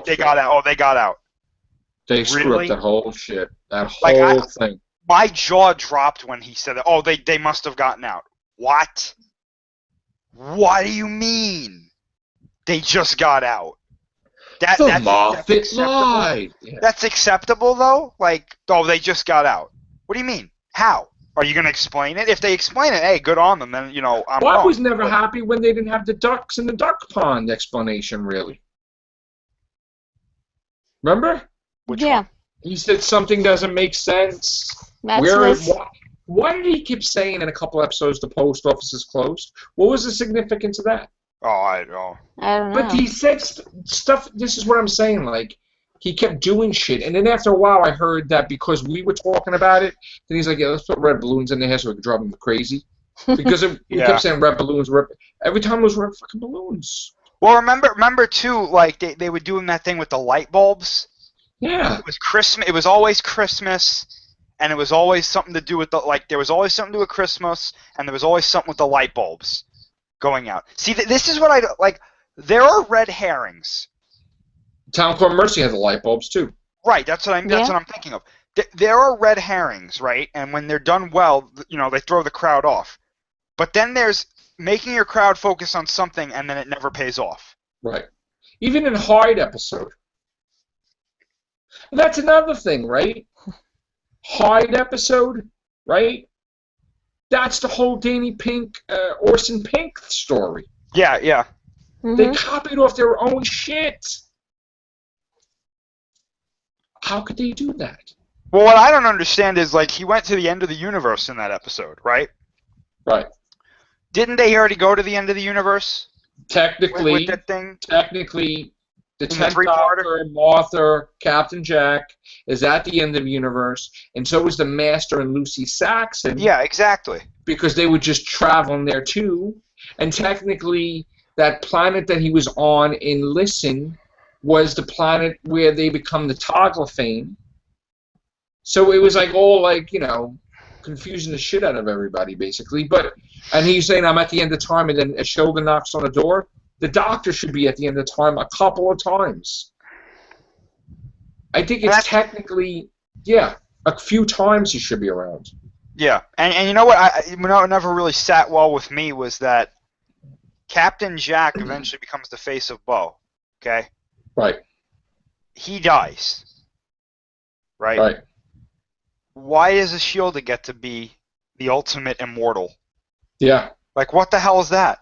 they got out. Oh, they got out. They screw Really? up that whole shit. That Like, whole thing. My jaw dropped when he said that. Oh, they must have gotten out. What? What do you mean? They just got out. That's acceptable. Lied. Yeah. That's acceptable though. Like, oh, they just got out. What do you mean? How? Are you gonna explain it? If they explain it, hey, good on them. Then I'm well, wrong. I was never happy when they didn't have the ducks in the duck pond explanation. Really. Remember? Which yeah. one? He said something doesn't make sense. Maximus. Why did he keep saying in a couple episodes the post office is closed? What was the significance of that? Oh, I don't. I don't know. But he said stuff. This is what I'm saying. Like, he kept doing shit, and then after a while, I heard that because we were talking about it, then he's like, "Yeah, let's put red balloons in there so we can drive them crazy." Because we kept saying red balloons. Every time it was red fucking balloons. Well, remember too, like they were doing that thing with the light bulbs. Yeah. It was Christmas. It was always Christmas, and it was always something to do with there was always something to do with Christmas, and there was always something with the light bulbs going out. See, this is what I like. There are red herrings. Town Court Mercy has the light bulbs too. Right. That's what I'm thinking of. There are red herrings, right? And when they're done well, they throw the crowd off. But then there's making your crowd focus on something, and then it never pays off. Right. Even in Hyde episode. That's another thing, right? Hyde episode, right? That's the whole Danny Pink, Orson Pink story. Yeah, yeah. Mhm. They copied off their own shit. How could they do that? Well, what I don't understand is, like, he went to the end of the universe in that episode, right? Right. Didn't they already go to the end of the universe? Technically, with that thing? Technically, the In the 10th three-parter? Doctor, Martha, Captain Jack is at the end of the universe, and so is the Master and Lucy Saxon. Yeah, exactly. Because they were just traveling there too. And technically, that planet that he was on in Listen was the planet where they become the Toglophane. So it was like all like, confusing the shit out of everybody basically. And he's saying I'm at the end of time, and then Ashoka knocks on the door. The Doctor should be at the end of time a couple of times. I think it's technically, a few times he should be around. Yeah, and you know what never really sat well with me was that Captain Jack eventually becomes the face of Bo, okay? Right. He dies, right? Right. Why does Ashilda get to be the ultimate immortal? Yeah. Like, what the hell is that?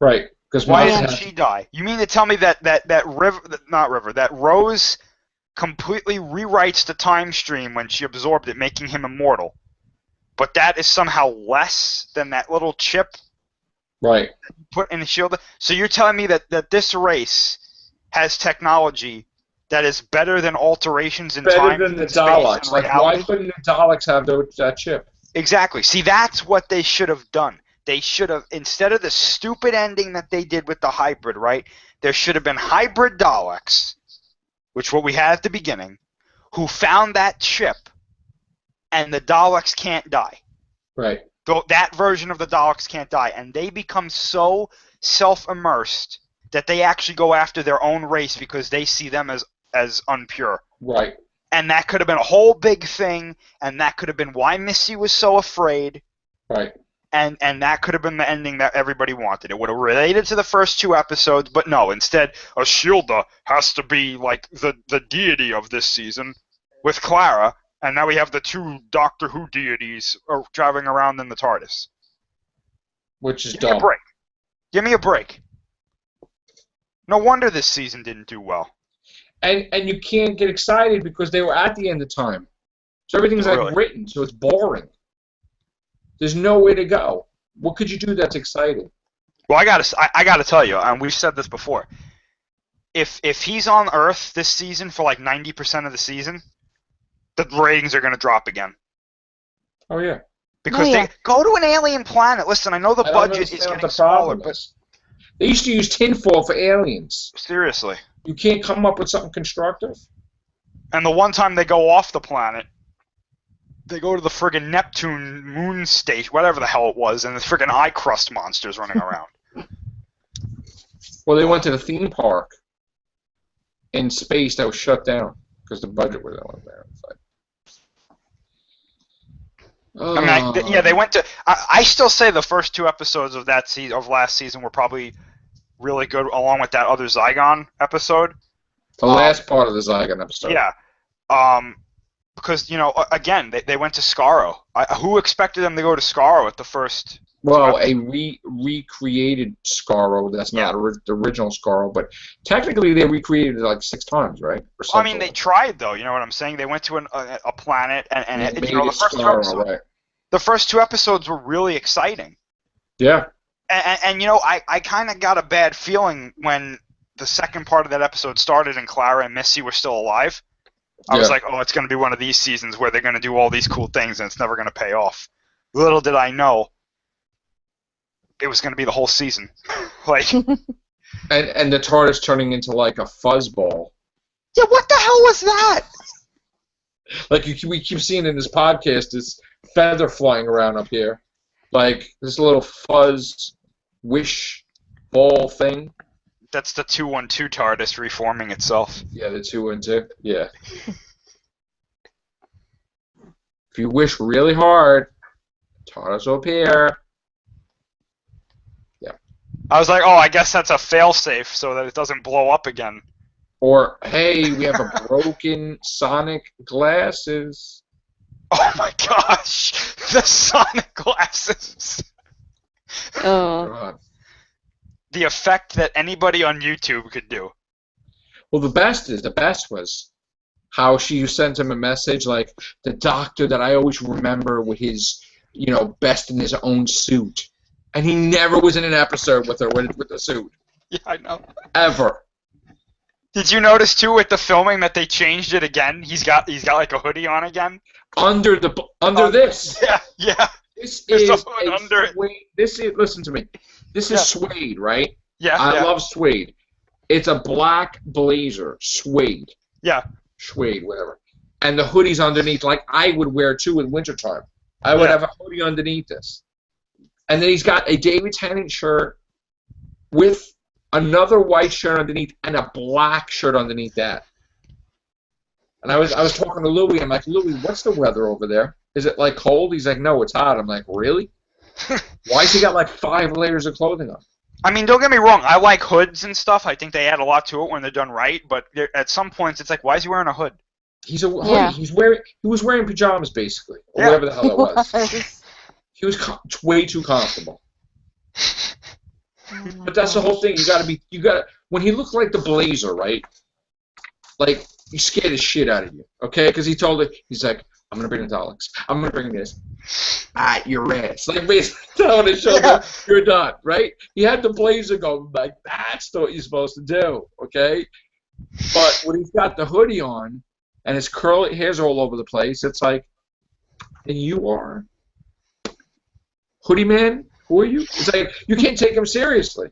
Right. Because why didn't she die? You mean to tell me that Rose completely rewrites the time stream when she absorbed it, making him immortal? But that is somehow less than that little chip right that you put in the shield. So you're telling me that this race has technology that is better than alterations in time? Better than the Daleks. Like, why couldn't the Daleks have that chip? Exactly. See, that's what they should have done. They should have, instead of the stupid ending that they did with the hybrid, right? There should have been hybrid Daleks, which what we had at the beginning, who found that chip, and the Daleks can't die. Right. That version of the Daleks can't die, and they become so self-immersed that they actually go after their own race because they see them as unpure. Right. And that could have been a whole big thing, and that could have been why Missy was so afraid. Right. And that could have been the ending that everybody wanted. It would have related to the first two episodes, but no. Instead, Ashilda has to be like the deity of this season with Clara, and now we have the two Doctor Who deities driving around in the TARDIS. Which is dumb. Give me a break. Give me a break. No wonder this season didn't do well. And you can't get excited because they were at the end of time. So everything's like written, so it's boring. There's nowhere to go. What could you do that's exciting? Well, I gotta tell you, and we've said this before. If he's on Earth this season for like 90% of the season, the ratings are gonna drop again. Oh yeah. Because they go to an alien planet. Listen, I know the budget is getting smaller, but they used to use tinfoil for aliens. Seriously. You can't come up with something constructive? And the one time they go off the planet, they go to the friggin' Neptune moon station, whatever the hell it was, and the friggin' eye crust monsters running around. Well, they went to the theme park in space that was shut down because the budget was on there. I mean, they went to. I still say the first 2 episodes of that of last season were probably really good, along with that other Zygon episode. The last part of the Zygon episode. Yeah. Because again, they went to Skaro. Who expected them to go to Skaro at the first? Well, a recreated Skaro. That's not the original Skaro, but technically they recreated it like 6 times, right? Well, I mean, they tried though. You know what I'm saying? They went to a planet and it made the first Skaro, 2 episodes. right. The first 2 episodes were really exciting. Yeah. And I kind of got a bad feeling when the second part of that episode started and Clara and Missy were still alive. I was like, oh, it's going to be one of these seasons where they're going to do all these cool things and it's never going to pay off. Little did I know it was going to be the whole season. Like, and the TARDIS turning into like a fuzzball. Yeah, what the hell was that? Like we keep seeing in this podcast, this feather flying around up here, like this little fuzz wish ball thing. That's the 212 TARDIS reforming itself. Yeah, the 212. Yeah. If you wish really hard, TARDIS will appear. Yeah. I was like, oh, I guess that's a failsafe so that it doesn't blow up again. Or, hey, we have a broken Sonic glasses. Oh my gosh, the Sonic glasses. Oh. God. The effect that anybody on YouTube could do. Well, the best was how she sent him a message like, the doctor that I always remember with his, best in his own suit. And he never was in an episode with her with the suit. Yeah, I know. Ever. Did you notice too with the filming that they changed it again? He's got like a hoodie on again. Under this. Yeah. This There's is a hood under it. Listen to me. This is suede, right? Yeah. I love suede. It's a black blazer, suede. Yeah. Suede, whatever. And the hoodie's underneath, like I would wear too in wintertime. I would have a hoodie underneath this. And then he's got a David Tennant shirt with another white shirt underneath and a black shirt underneath that. And I was talking to Louie. I'm like, Louie, what's the weather over there? Is it like cold? He's like, no, it's hot. I'm like, really? Why's he got like 5 layers of clothing on? I mean, don't get me wrong. I like hoods and stuff. I think they add a lot to it when they're done right. But at some points, it's like, why is he wearing a hood? He's a hoodie. Yeah. He was wearing pajamas basically, or whatever the hell it was. He was way too comfortable. But that's the whole thing. You gotta. When he looked like the Blazer, right? Like he scared the shit out of you, okay? Because he told it. He's like, I'm gonna bring the Daleks. I'm gonna bring this. You're ass. Like basically telling the show that you're done, right? He had the Blazer going like, that's what you're supposed to do, okay? But when he's got the hoodie on and his curly hair's all over the place, it's like, and you are hoodie man. Who are you? It's like you can't take him seriously.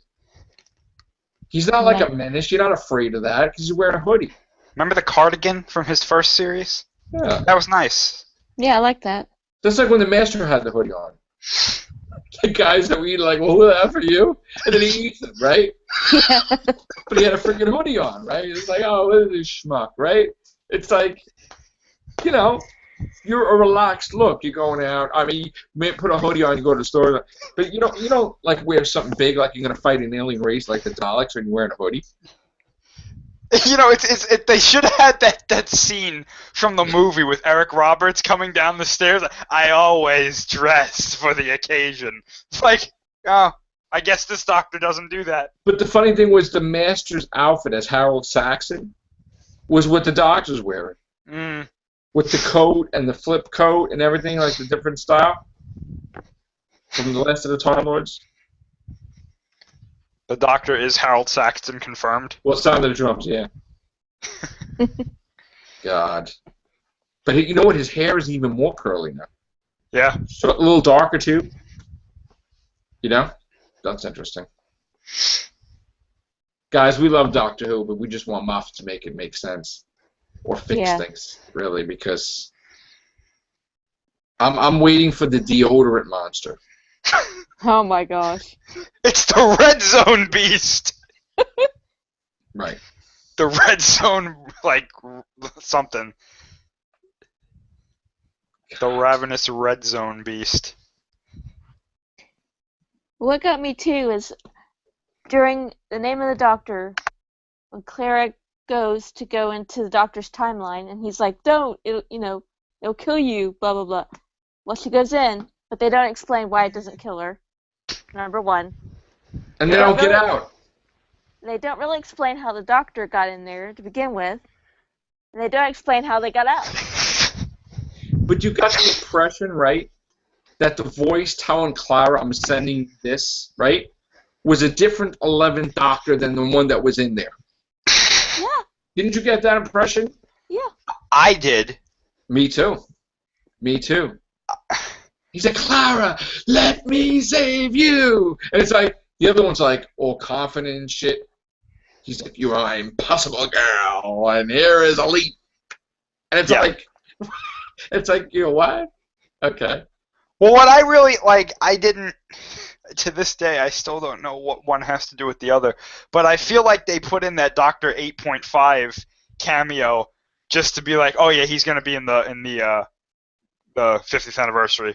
He's not like a menace. You're not afraid of that because he's wearing a hoodie. Remember the cardigan from his first series? Yeah. That was nice. Yeah, I like that. That's like when the Master had the hoodie on. The guys that we eat like, well, who the F are you? And then he eats it, right? Yeah. But he had a freaking hoodie on, right? It's like, oh, what is this schmuck, right? It's like, you're a relaxed look. You're going out. I mean, you may put a hoodie on, you go to the store, but you don't like wear something big like you're gonna fight an alien race like the Daleks when you're wearing a hoodie. They should have had that scene from the movie with Eric Roberts coming down the stairs. I always dress for the occasion. It's like, oh, I guess this doctor doesn't do that. But the funny thing was the Master's outfit as Harold Saxon was what the doctor's wearing. Mm. With the coat and the flip coat and everything, like the different style from the Last of the Time Lords. The doctor is Harold Saxton confirmed. Well, Sound of the Drums, yeah. God. But you know what? His hair is even more curly now. Yeah. So a little darker too. You know, that's interesting. Guys, we love Doctor Who, but we just want Moffat to make it make sense or fix things, really, because I'm waiting for the deodorant monster. Oh my gosh. It's the Red Zone beast. Right. The Red Zone, like, something. The ravenous Red Zone beast. What got me too is during the name of the doctor, when Clara goes to go into the doctor's timeline, and he's like, "Don't, it'll kill you." Blah blah blah. Well, she goes in, but they don't explain why it doesn't kill her. Number one. And they don't get out. They don't really explain how the doctor got in there to begin with, and they don't explain how they got out. But you got the impression, right, that the voice telling Clara, "I'm sending this," right, was a different 11th Doctor than the one that was in there. Yeah. Didn't you get that impression? Yeah. I did. Me too. Me too. He's like, "Clara, let me save you." And it's like, the other one's like, all confident and shit. He's like, "You are an impossible girl, and here is a leap." And it's like, it's like, you know what? Okay. Well, what I really, like, I didn't, to this day, I still don't know what one has to do with the other, but I feel like they put in that Doctor 8.5 cameo just to be like, oh yeah, he's going to be in the 50th anniversary.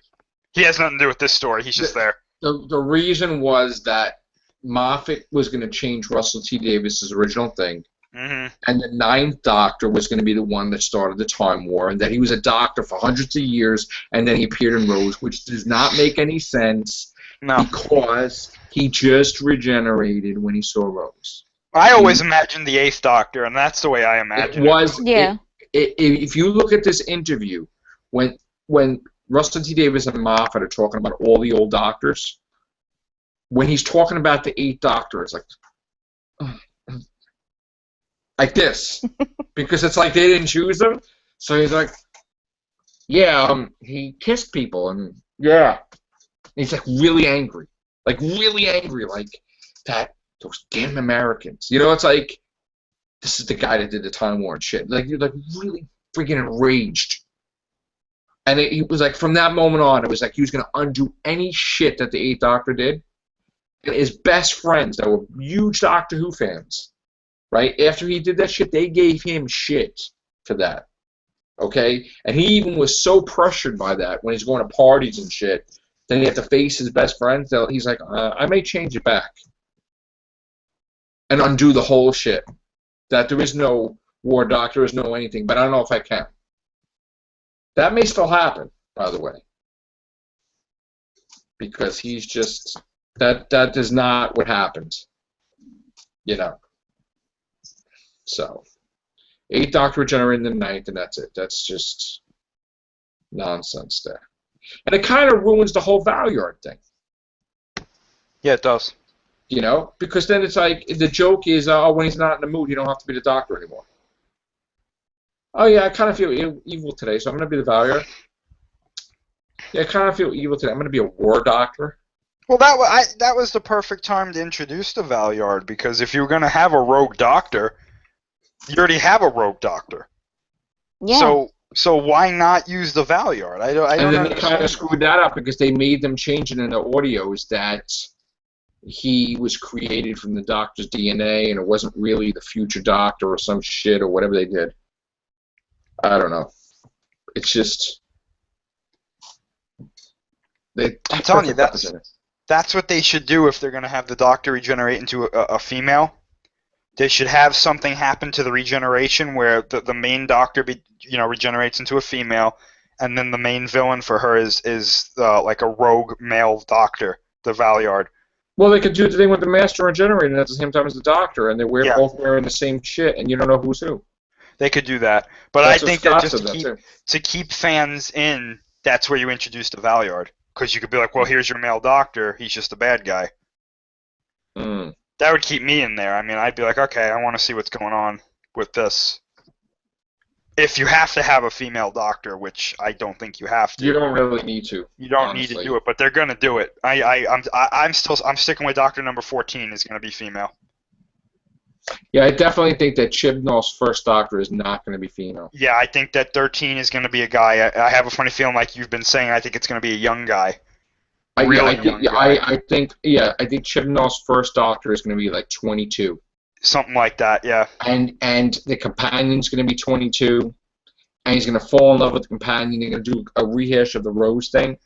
He has nothing to do with this story, he's just there. The reason was that Moffat was going to change Russell T. Davis's original thing, and the 9th Doctor was going to be the one that started the Time War, and that he was a doctor for hundreds of years, and then he appeared in Rose, which does not make any sense because he just regenerated when he saw Rose. I always imagined the 8th Doctor, and that's the way I imagined it. Yeah. If you look at this interview, when Russell T. Davis and Moffat are talking about all the old doctors, when he's talking about the 8th Doctor, it's like this, because it's like they didn't choose him. So he's like, yeah, he kissed people, and yeah, and he's like really angry, like that those damn Americans. You know, it's like, this is the guy that did the Time War and shit. Like, you're like really freaking enraged. And it was like, from that moment on, it was like he was going to undo any shit that the 8th Doctor did. And his best friends that were huge Doctor Who fans, right, after he did that shit, they gave him shit for that. Okay? And he even was so pressured by that when he's going to parties and shit, then he had to face his best friends. He's like, I may change it back and undo the whole shit. That there is no War Doctor, there is no anything, but I don't know if I can. That may still happen, by the way. Because he's just, that is not what happens. You know. So, 8th Doctor regenerated in the 9th, and that's it. That's just nonsense there. And it kind of ruins the whole Valyard thing. Yeah, it does. You know? Because then it's like, the joke is, when he's not in the mood, you don't have to be the Doctor anymore. Oh yeah, I kind of feel evil today, so I'm going to be the Valyard. Yeah, I kind of feel evil today. I'm going to be a War Doctor. Well, that was the perfect time to introduce the Valyard, because if you were going to have a rogue Doctor, you already have a rogue Doctor. Yeah. So why not use the Valyard? I don't And then understand. they kind of screwed that up because they made them change it in the audios that he was created from the Doctor's DNA and it wasn't really the future Doctor or some shit or whatever they did. I don't know. It's just... I'm telling you, that's what they should do if they're going to have the Doctor regenerate into a female. They should have something happen to the regeneration where the main Doctor regenerates into a female, and then the main villain for her is like a rogue male Doctor, the Valyard. Well, they could do the thing with the Master regenerating at the same time as the Doctor, and they're both wearing the same shit, and you don't know who's who. They could do that, but That's I think what that Scott just said to keep fans in, that's where you introduce the Valyard, because you could be like, well, here's your male Doctor, he's just a bad guy. Mm. That would keep me in there. I mean, I'd be like, okay, I want to see what's going on with this. If you have to have a female doctor, which I don't think you have to. You don't really need to. You don't honestly. need to do it, but they're gonna do it. I'm sticking with Doctor number 14 is gonna be female. Yeah, I definitely think that Chibnall's first doctor is not going to be female. Yeah, I think that 13 is gonna be a guy. I have a funny feeling, like you've been saying. I think it's gonna be a young guy. I think Chibnall's first doctor is going to be like 22. Something like that, yeah. And the companion's going to be 22, and he's going to fall in love with the companion. They're going to do a rehash of the Rose thing,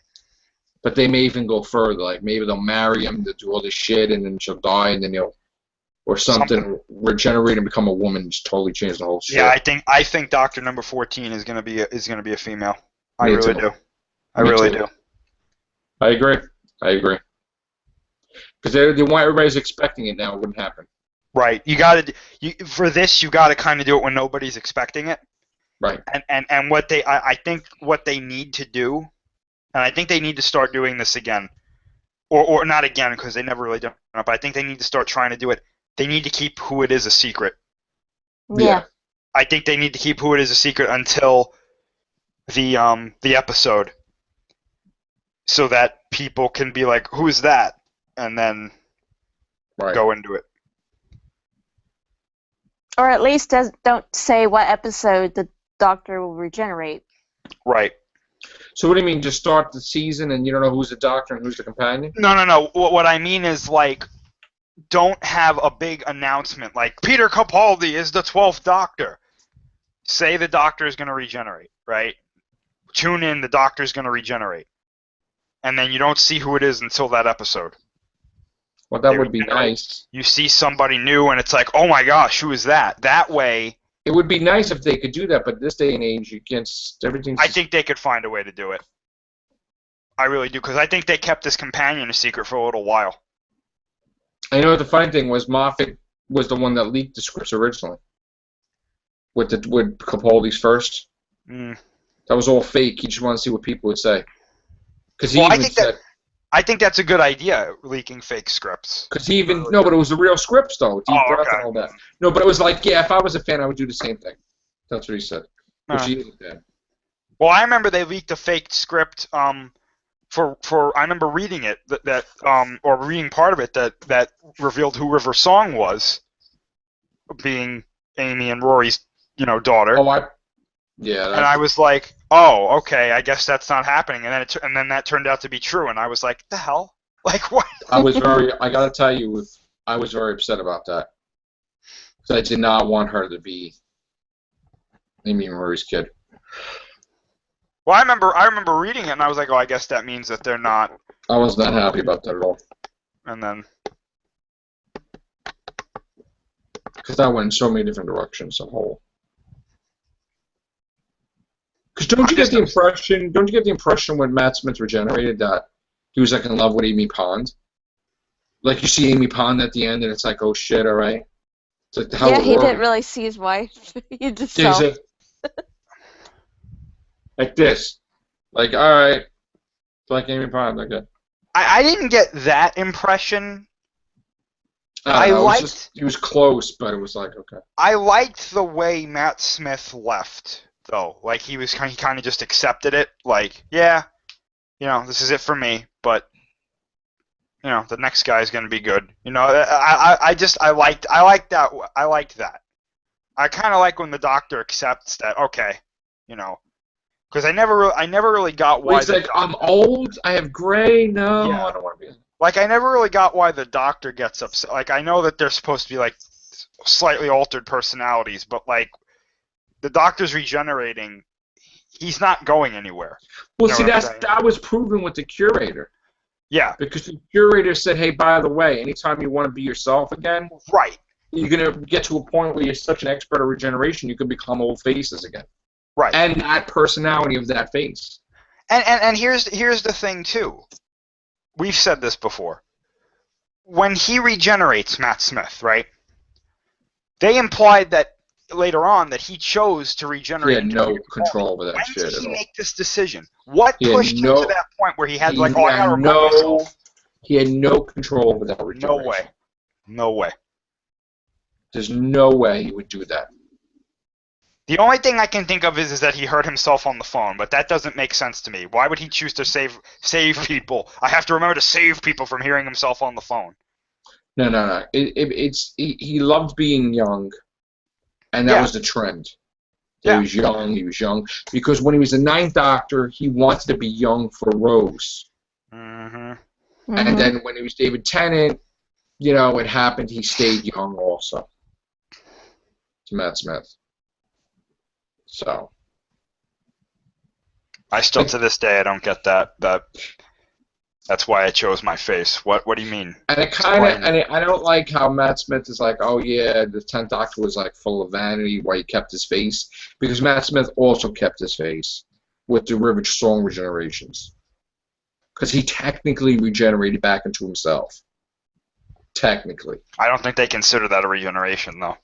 but they may even go further. Like maybe they'll marry him to do all this shit, and then she'll die, and then he'll or something regenerate and become a woman, just totally change the whole shit. Yeah, I think Doctor number 14 is going to be a female. I really do. I really do. I agree. Because they want everybody's expecting it now. It wouldn't happen. Right. For this, you got to kind of do it when nobody's expecting it. Right. And I think what they need to do, and I think they need to start doing this again, or not again because they never really done it. But I think they need to start trying to do it. They need to keep who it is a secret. Yeah. I think they need to keep who it is a secret until the episode, so that people can be like, "Who is that?" and then go into it. Or at least don't say what episode the Doctor will regenerate. Right. So what do you mean? Just start the season and you don't know who's the Doctor and who's the companion? No. What I mean is, like, don't have a big announcement like Peter Capaldi is the 12th Doctor. Say the Doctor is going to regenerate, right? Tune in, the Doctor is going to regenerate. And then you don't see who it is until that episode. Well, that would be nice. You see somebody new and it's like, oh my gosh, who is that? That way... It would be nice if they could do that, but this day and age, you can't... Everything's... I think they could find a way to do it. I really do, because I think they kept this companion a secret for a little while. I know the funny thing was Moffat was the one that leaked the scripts originally. With Capaldi's first. Mm. That was all fake. He just wanted to see what people would say. Because I think that's a good idea, leaking fake scripts. Because he even... No, but it was the real scripts, though. Deep breath and all that. No, but it was like, yeah, if I was a fan, I would do the same thing. That's what he said. Which he isn't fan. Well, I remember they leaked a fake script for I remember reading it, or reading part of it, that revealed who River Song was, being Amy and Rory's, daughter. Oh, yeah. And I was like, oh, okay, I guess that's not happening. And then that turned out to be true, and I was like, the hell? Like, what? I gotta tell you, I was very upset about that. Because I did not want her to be Amy and Rory's kid. Well, I remember reading it, and I was like, oh, I guess that means that they're not. I was not happy about that at all. And then... Because that went in so many different directions, the whole... Because don't you get the impression when Matt Smith regenerated that he was like in love with Amy Pond? Like you see Amy Pond at the end and it's like, oh shit, alright. It's like he didn't really see his wife. He just saw. Like this. Like, alright. It's like Amy Pond, like that. I didn't get that impression. He was close, but it was like, okay. I liked the way Matt Smith left, though. Like, he kind of just accepted it. Like, yeah, this is it for me, but, the next guy is going to be good. I liked that. I kind of like when the Doctor accepts that, okay, because I never really got why. He's like, I'm old, I have gray, no, yeah. I don't want to be. Like, I never really got why the Doctor gets upset. Like, I know that they're supposed to be, like, slightly altered personalities, but, like, the Doctor's regenerating. He's not going anywhere. Well, see, that was proven with the Curator. Yeah. Because the Curator said, hey, by the way, anytime you want to be yourself again, right, you're going to get to a point where you're such an expert at regeneration, you could become old faces again. Right. And that personality of that face. And here's the thing, too. We've said this before. When he regenerates Matt Smith, right? They implied that later on that he chose to regenerate. He had no control over that shit at all. When did he make this decision? What pushed him to that point where he had I gotta remove myself? He had no control over that regeneration. No way. There's no way he would do that. The only thing I can think of is that he hurt himself on the phone, but that doesn't make sense to me. Why would he choose to save people? I have to remember to save people from hearing himself on the phone. No. He loved being young, and that was the trend. He was young. Because when he was the Ninth Doctor, he wanted to be young for Rose. Mm-hmm. And then when he was David Tennant, it happened. He stayed young also. To Matt Smith. So. I still, to this day, I don't get that. That's why I chose my face. What do you mean? And I don't like how Matt Smith is like, oh yeah, the 10th Doctor was like full of vanity, why he kept his face. Because Matt Smith also kept his face with the strong regenerations. Because he technically regenerated back into himself. Technically. I don't think they consider that a regeneration, though.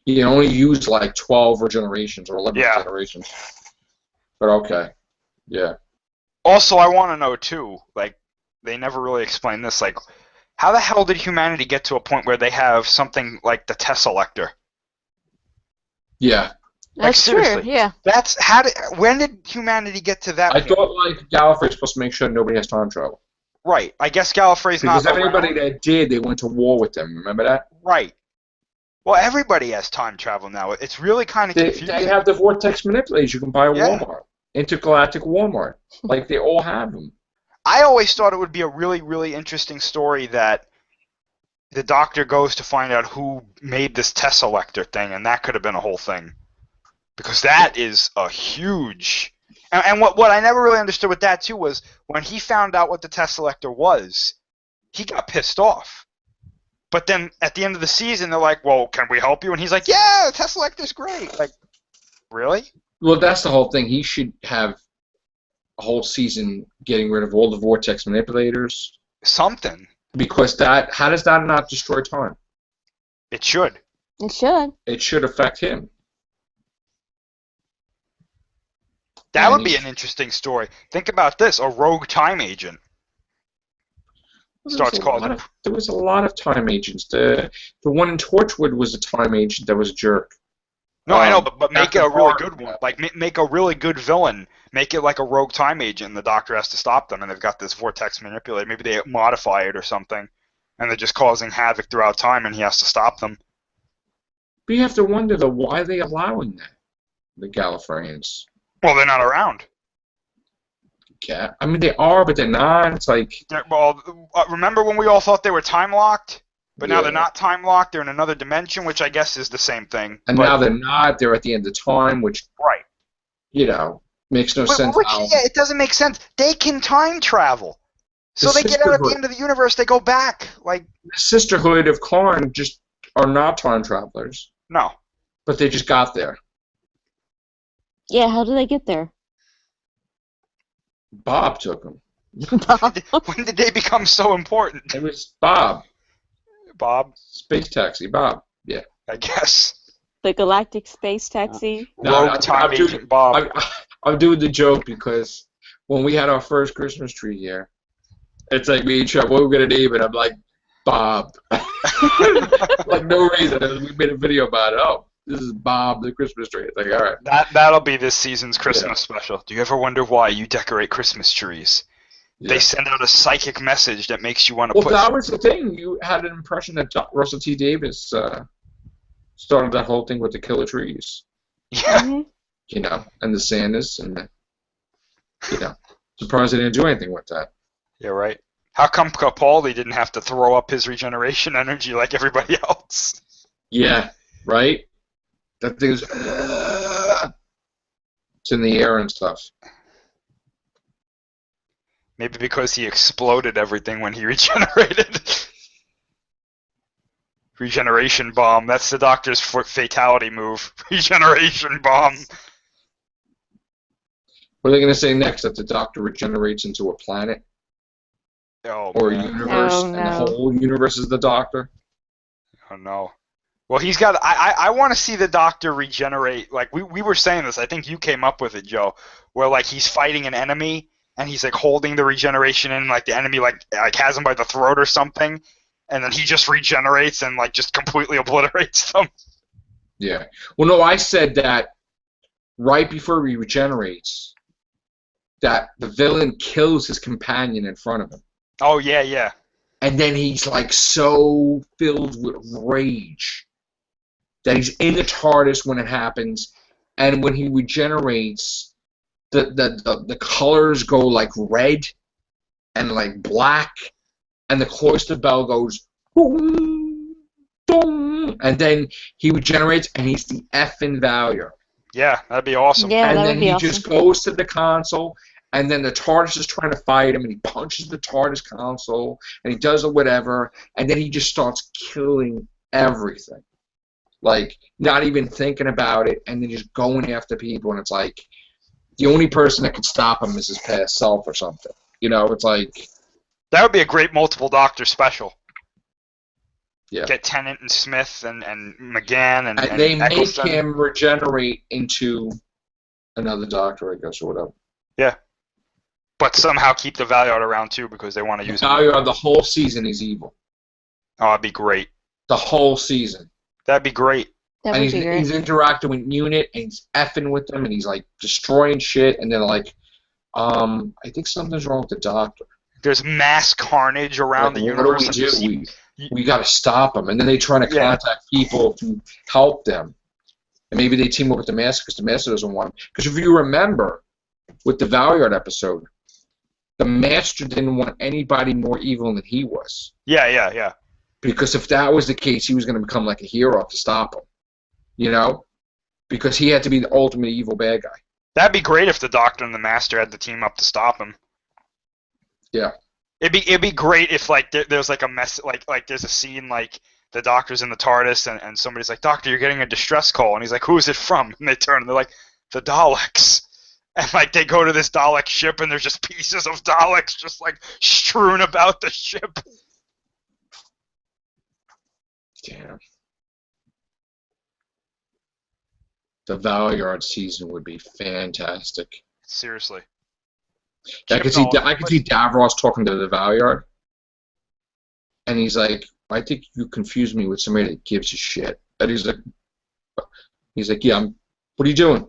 He only used like 12 regenerations or 11 regenerations. But okay. Yeah. Also, I want to know, too, like, they never really explain this, like, how the hell did humanity get to a point where they have something like the Tesselector? Yeah. Like, That's seriously. true, yeah. When did humanity get to that I point? thought, like, Gallifrey's supposed to make sure nobody has time travel. Right. I guess Gallifrey's not Because everybody around. that did, they went to war with them. Remember that? Right. Well, everybody has time travel now. It's really kind of confusing. They have the vortex manipulators you can buy at Walmart. Intergalactic Walmart. Like, they all have them. I always thought it would be a really, really interesting story that the Doctor goes to find out who made this Tesselector thing, and that could have been a whole thing. Because that is a huge... And what I never really understood with that, too, was when he found out what the Tesselector was, he got pissed off. But then at the end of the season, they're like, well, can we help you? And he's like, yeah, the Tesselector's great. Like, really? Well, that's the whole thing. He should have a whole season getting rid of all the vortex manipulators. Something. Because how does that not destroy time? It should. It should. It should affect him. That would be an interesting story. Think about this, a rogue time agent. There was a lot of time agents. The one in Torchwood was a time agent that was a jerk. No, I know, but make it a really good one. Like, make a really good villain. Make it like a rogue time agent, and the Doctor has to stop them, and they've got this vortex manipulator. Maybe they modify it or something, and they're just causing havoc throughout time, and he has to stop them. But you have to wonder, though, why are they allowing that, the Gallifreyans? Well, they're not around. Yeah, I mean, they are, but they're not. It's like... Remember when we all thought they were time-locked? But now they're not time-locked. They're in another dimension, which I guess is the same thing. And now they're not. They're at the end of time, which... Right. Makes no sense. Yeah, it doesn't make sense. They can time travel. So they get out at the end of the universe, they go back. Like, the Sisterhood of Karn just are not time travelers. No. But they just got there. Yeah, how did they get there? Bob took them. When did they become so important? It was Bob. Bob? Space Taxi, Bob. Yeah. I guess. The Galactic Space Taxi? Time Agent Bob. I'm doing the joke because when we had our first Christmas tree here, it's like me and Chuck, what we're going to name it? I'm like, Bob. Like, no reason. We made a video about it. Oh, this is Bob, the Christmas tree. It's like, all right. That'll be this season's Christmas special. Do you ever wonder why you decorate Christmas trees? Yeah. They send out a psychic message that makes you want to Well, that was the thing. You had an impression that Russell T. Davis started that whole thing with the killer trees. Yeah. And the Santas, and surprised they didn't do anything with that. Yeah, right. How come Capaldi didn't have to throw up his regeneration energy like everybody else? Yeah, right? That thing's... it's in the air and stuff. Maybe because he exploded everything when he regenerated. Regeneration bomb. That's the Doctor's fatality move. Regeneration bomb. What are they going to say next? That the Doctor regenerates into a planet? Or a universe, and the whole universe is the Doctor? Oh, no. Well, he's got... I want to see the Doctor regenerate. Like, we were saying this. I think you came up with it, Joe. Where, like, he's fighting an enemy, and he's, like, holding the regeneration in, like, the enemy, like has him by the throat or something. And then he just regenerates and, like, just completely obliterates them. Yeah. Well, no, I said that right before he regenerates, that the villain kills his companion in front of him. Oh, yeah, yeah. And then he's like so filled with rage that he's in the TARDIS when it happens, and when he regenerates, the colors go like red and like black, and the cloister bell goes boom, boom, and then he regenerates, and he's the effing Valiant. Yeah, that'd be awesome. Yeah, And that then would be he awesome. just goes to the console, and then the TARDIS is trying to fight him, and he punches the TARDIS console, and he does whatever, and then he just starts killing everything. Like, not even thinking about it, and then just going after people, and it's like, the only person that can stop him is his past self or something. You know, it's like... That would be a great multiple Doctor special. Yeah. Get Tennant and Smith and McGann and they make Eccleston. him regenerate into another Doctor, I guess, or whatever. Yeah. But somehow keep the Valiant around, too, because they want to use him. Valiant, the whole season, he's evil. Oh, that'd be great. The whole season. That'd be great. That And would be great. he's interacting with Unit, and he's effing with them, and he's like destroying shit, and they're like, I think something's wrong with the Doctor. There's mass carnage around the universe. What do we do? We got to stop them, and then they're trying to contact people to help them, and maybe they team up with the Master because the Master doesn't want them. Because if you remember, with the Valiant episode, the Master didn't want anybody more evil than he was. Yeah. Because if that was the case, he was going to become like a hero to stop him. You know? Because he had to be the ultimate evil bad guy. That'd be great if the Doctor and the Master had to team up to stop him. Yeah. It'd be great if like there's like a mess like there's a scene like the Doctor's in the TARDIS and somebody's like, Doctor, you're getting a distress call, and he's like, who's it from? And they turn and they're like, the Daleks. And like they go to this Dalek ship and there's just pieces of Daleks just like strewn about the ship. Damn. The Valiant season would be fantastic. Seriously. I could see Davros talking to the Valiant, and he's like, I think you confused me with somebody that gives a shit. And he's like, yeah, what are you doing?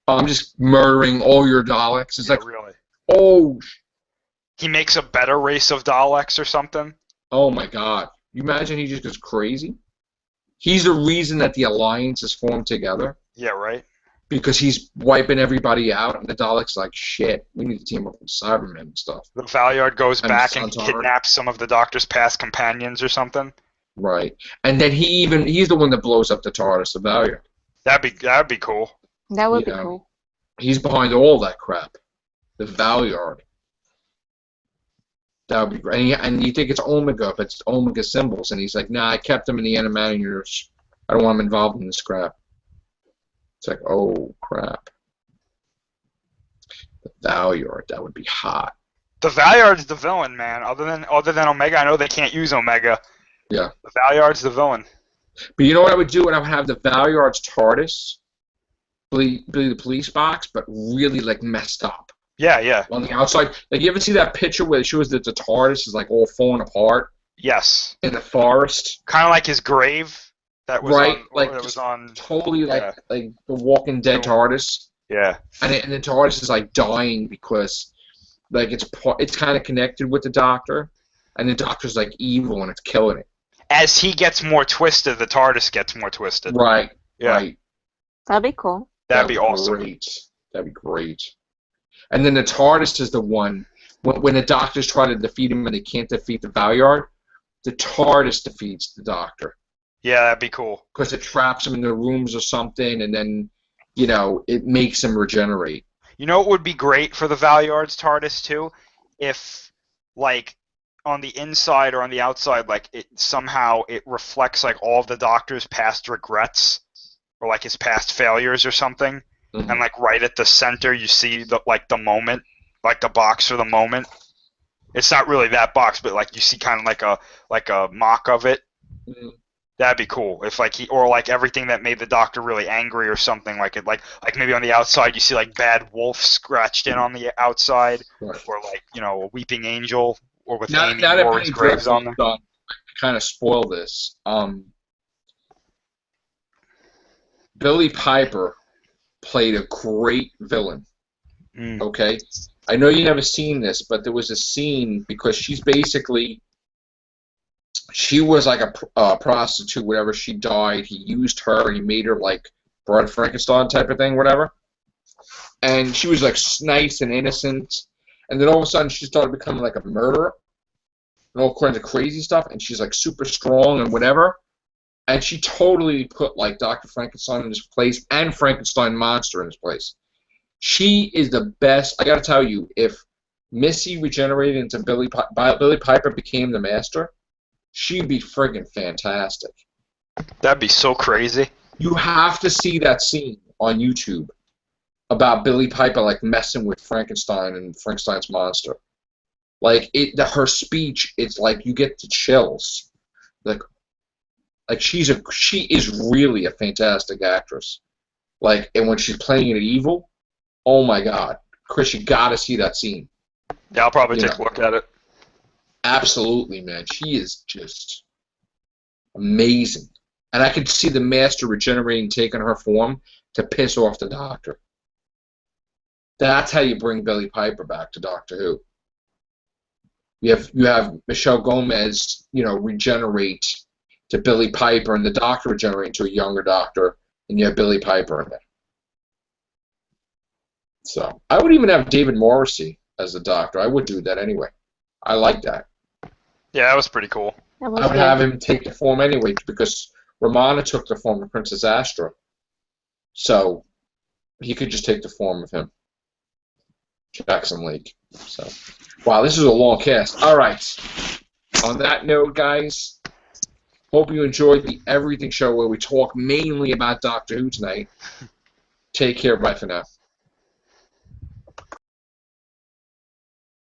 Oh, I'm just murdering all your Daleks. It's like, really. Oh. He makes a better race of Daleks or something. Oh my God. You imagine he just goes crazy? He's the reason that the Alliance is formed together. Yeah, right. Because he's wiping everybody out, and the Daleks like, shit, we need to team up with Cybermen and stuff. The Valiant goes And back and Centaur. kidnaps some of the Doctor's past companions or something. Right. And then he's the one that blows up the TARDIS, the Valiant. That'd be cool. That would be Yeah. cool. He's behind all that crap. The Valiant. That would be great. And you think it's Omega, but it's Omega symbols. And he's like, nah, I kept them in the animating universe. I don't want them involved in this crap. It's like, oh, crap. The Valiant, that would be hot. The Valiant's the villain, man. Other than Omega, I know they can't use Omega. Yeah. The Valiant's the villain. But you know what I would do? I would have the Valiant's TARDIS be the police box, but really, like, messed up. Yeah. On the outside. Like, you ever see that picture where it shows that the TARDIS is, like, all falling apart? Yes. In the forest? Kind of like his grave. That was right, on, like that was on. Totally yeah. like the Walking Dead TARDIS. Yeah. And the TARDIS is like dying because like it's kind of connected with the Doctor, and the Doctor's like evil and it's killing it. As he gets more twisted, the TARDIS gets more twisted. Right. Yeah. Right. That'd be cool. That'd be awesome. Great. That'd be great. And then the TARDIS is the one when the Doctors try to defeat him and they can't defeat the Valiant, the TARDIS defeats the Doctor. Yeah, that'd be cool. Because it traps him in the rooms or something, and then, you know, it makes him regenerate. You know what would be great for the Valiant's TARDIS, too? If, like, on the inside or on the outside, like, it reflects, like, all of the Doctor's past regrets, or, like, his past failures or something. Mm-hmm. And, like, right at the center, you see, the moment, like, the box for the moment. It's not really that box, but, like, you see kind of like a mock of it. Mm-hmm. That'd be cool if like everything that made the Doctor really angry or something like it like maybe on the outside you see like Bad Wolf scratched in on the outside, right. Or like, you know, a Weeping Angel, or with now Amy that Warren's graves on them. Kind of spoil this. Billy Piper played a great villain. Mm. Okay? I know you never seen this, but there was a scene because she was like a prostitute, whatever. She died. He used her and he made her like Bride Frankenstein type of thing, whatever. And she was like nice and innocent. And then all of a sudden she started becoming like a murderer and all kinds of crazy stuff. And she's like super strong and whatever. And she totally put like Dr. Frankenstein in his place and Frankenstein monster in his place. She is the best. I got to tell you, if Missy regenerated into Billy Piper became the master, she'd be friggin' fantastic. That'd be so crazy. You have to see that scene on YouTube about Billy Piper like messing with Frankenstein and Frankenstein's monster. Like her speech, it's like you get the chills. Like she is really a fantastic actress. Like, and when she's playing it evil, oh my God, Chris, you got to see that scene. Yeah, I'll probably take a look at it. Absolutely, man. She is just amazing. And I could see the master regenerating, taking her form to piss off the Doctor. That's how you bring Billy Piper back to Doctor Who. You have Michelle Gomez, regenerate to Billy Piper, and the Doctor regenerate to a younger Doctor, and you have Billy Piper in there. So I would even have David Morrissey as the Doctor. I would do that anyway. I like that. Yeah, that was pretty cool. That was I would good. have him take the form anyway because Romana took the form of Princess Astra. So he could just take the form of him. Jackson Lake. So, wow, this is a long cast. All right. On that note, guys, hope you enjoyed the Everything Show where we talk mainly about Doctor Who tonight. Take care. Bye for now.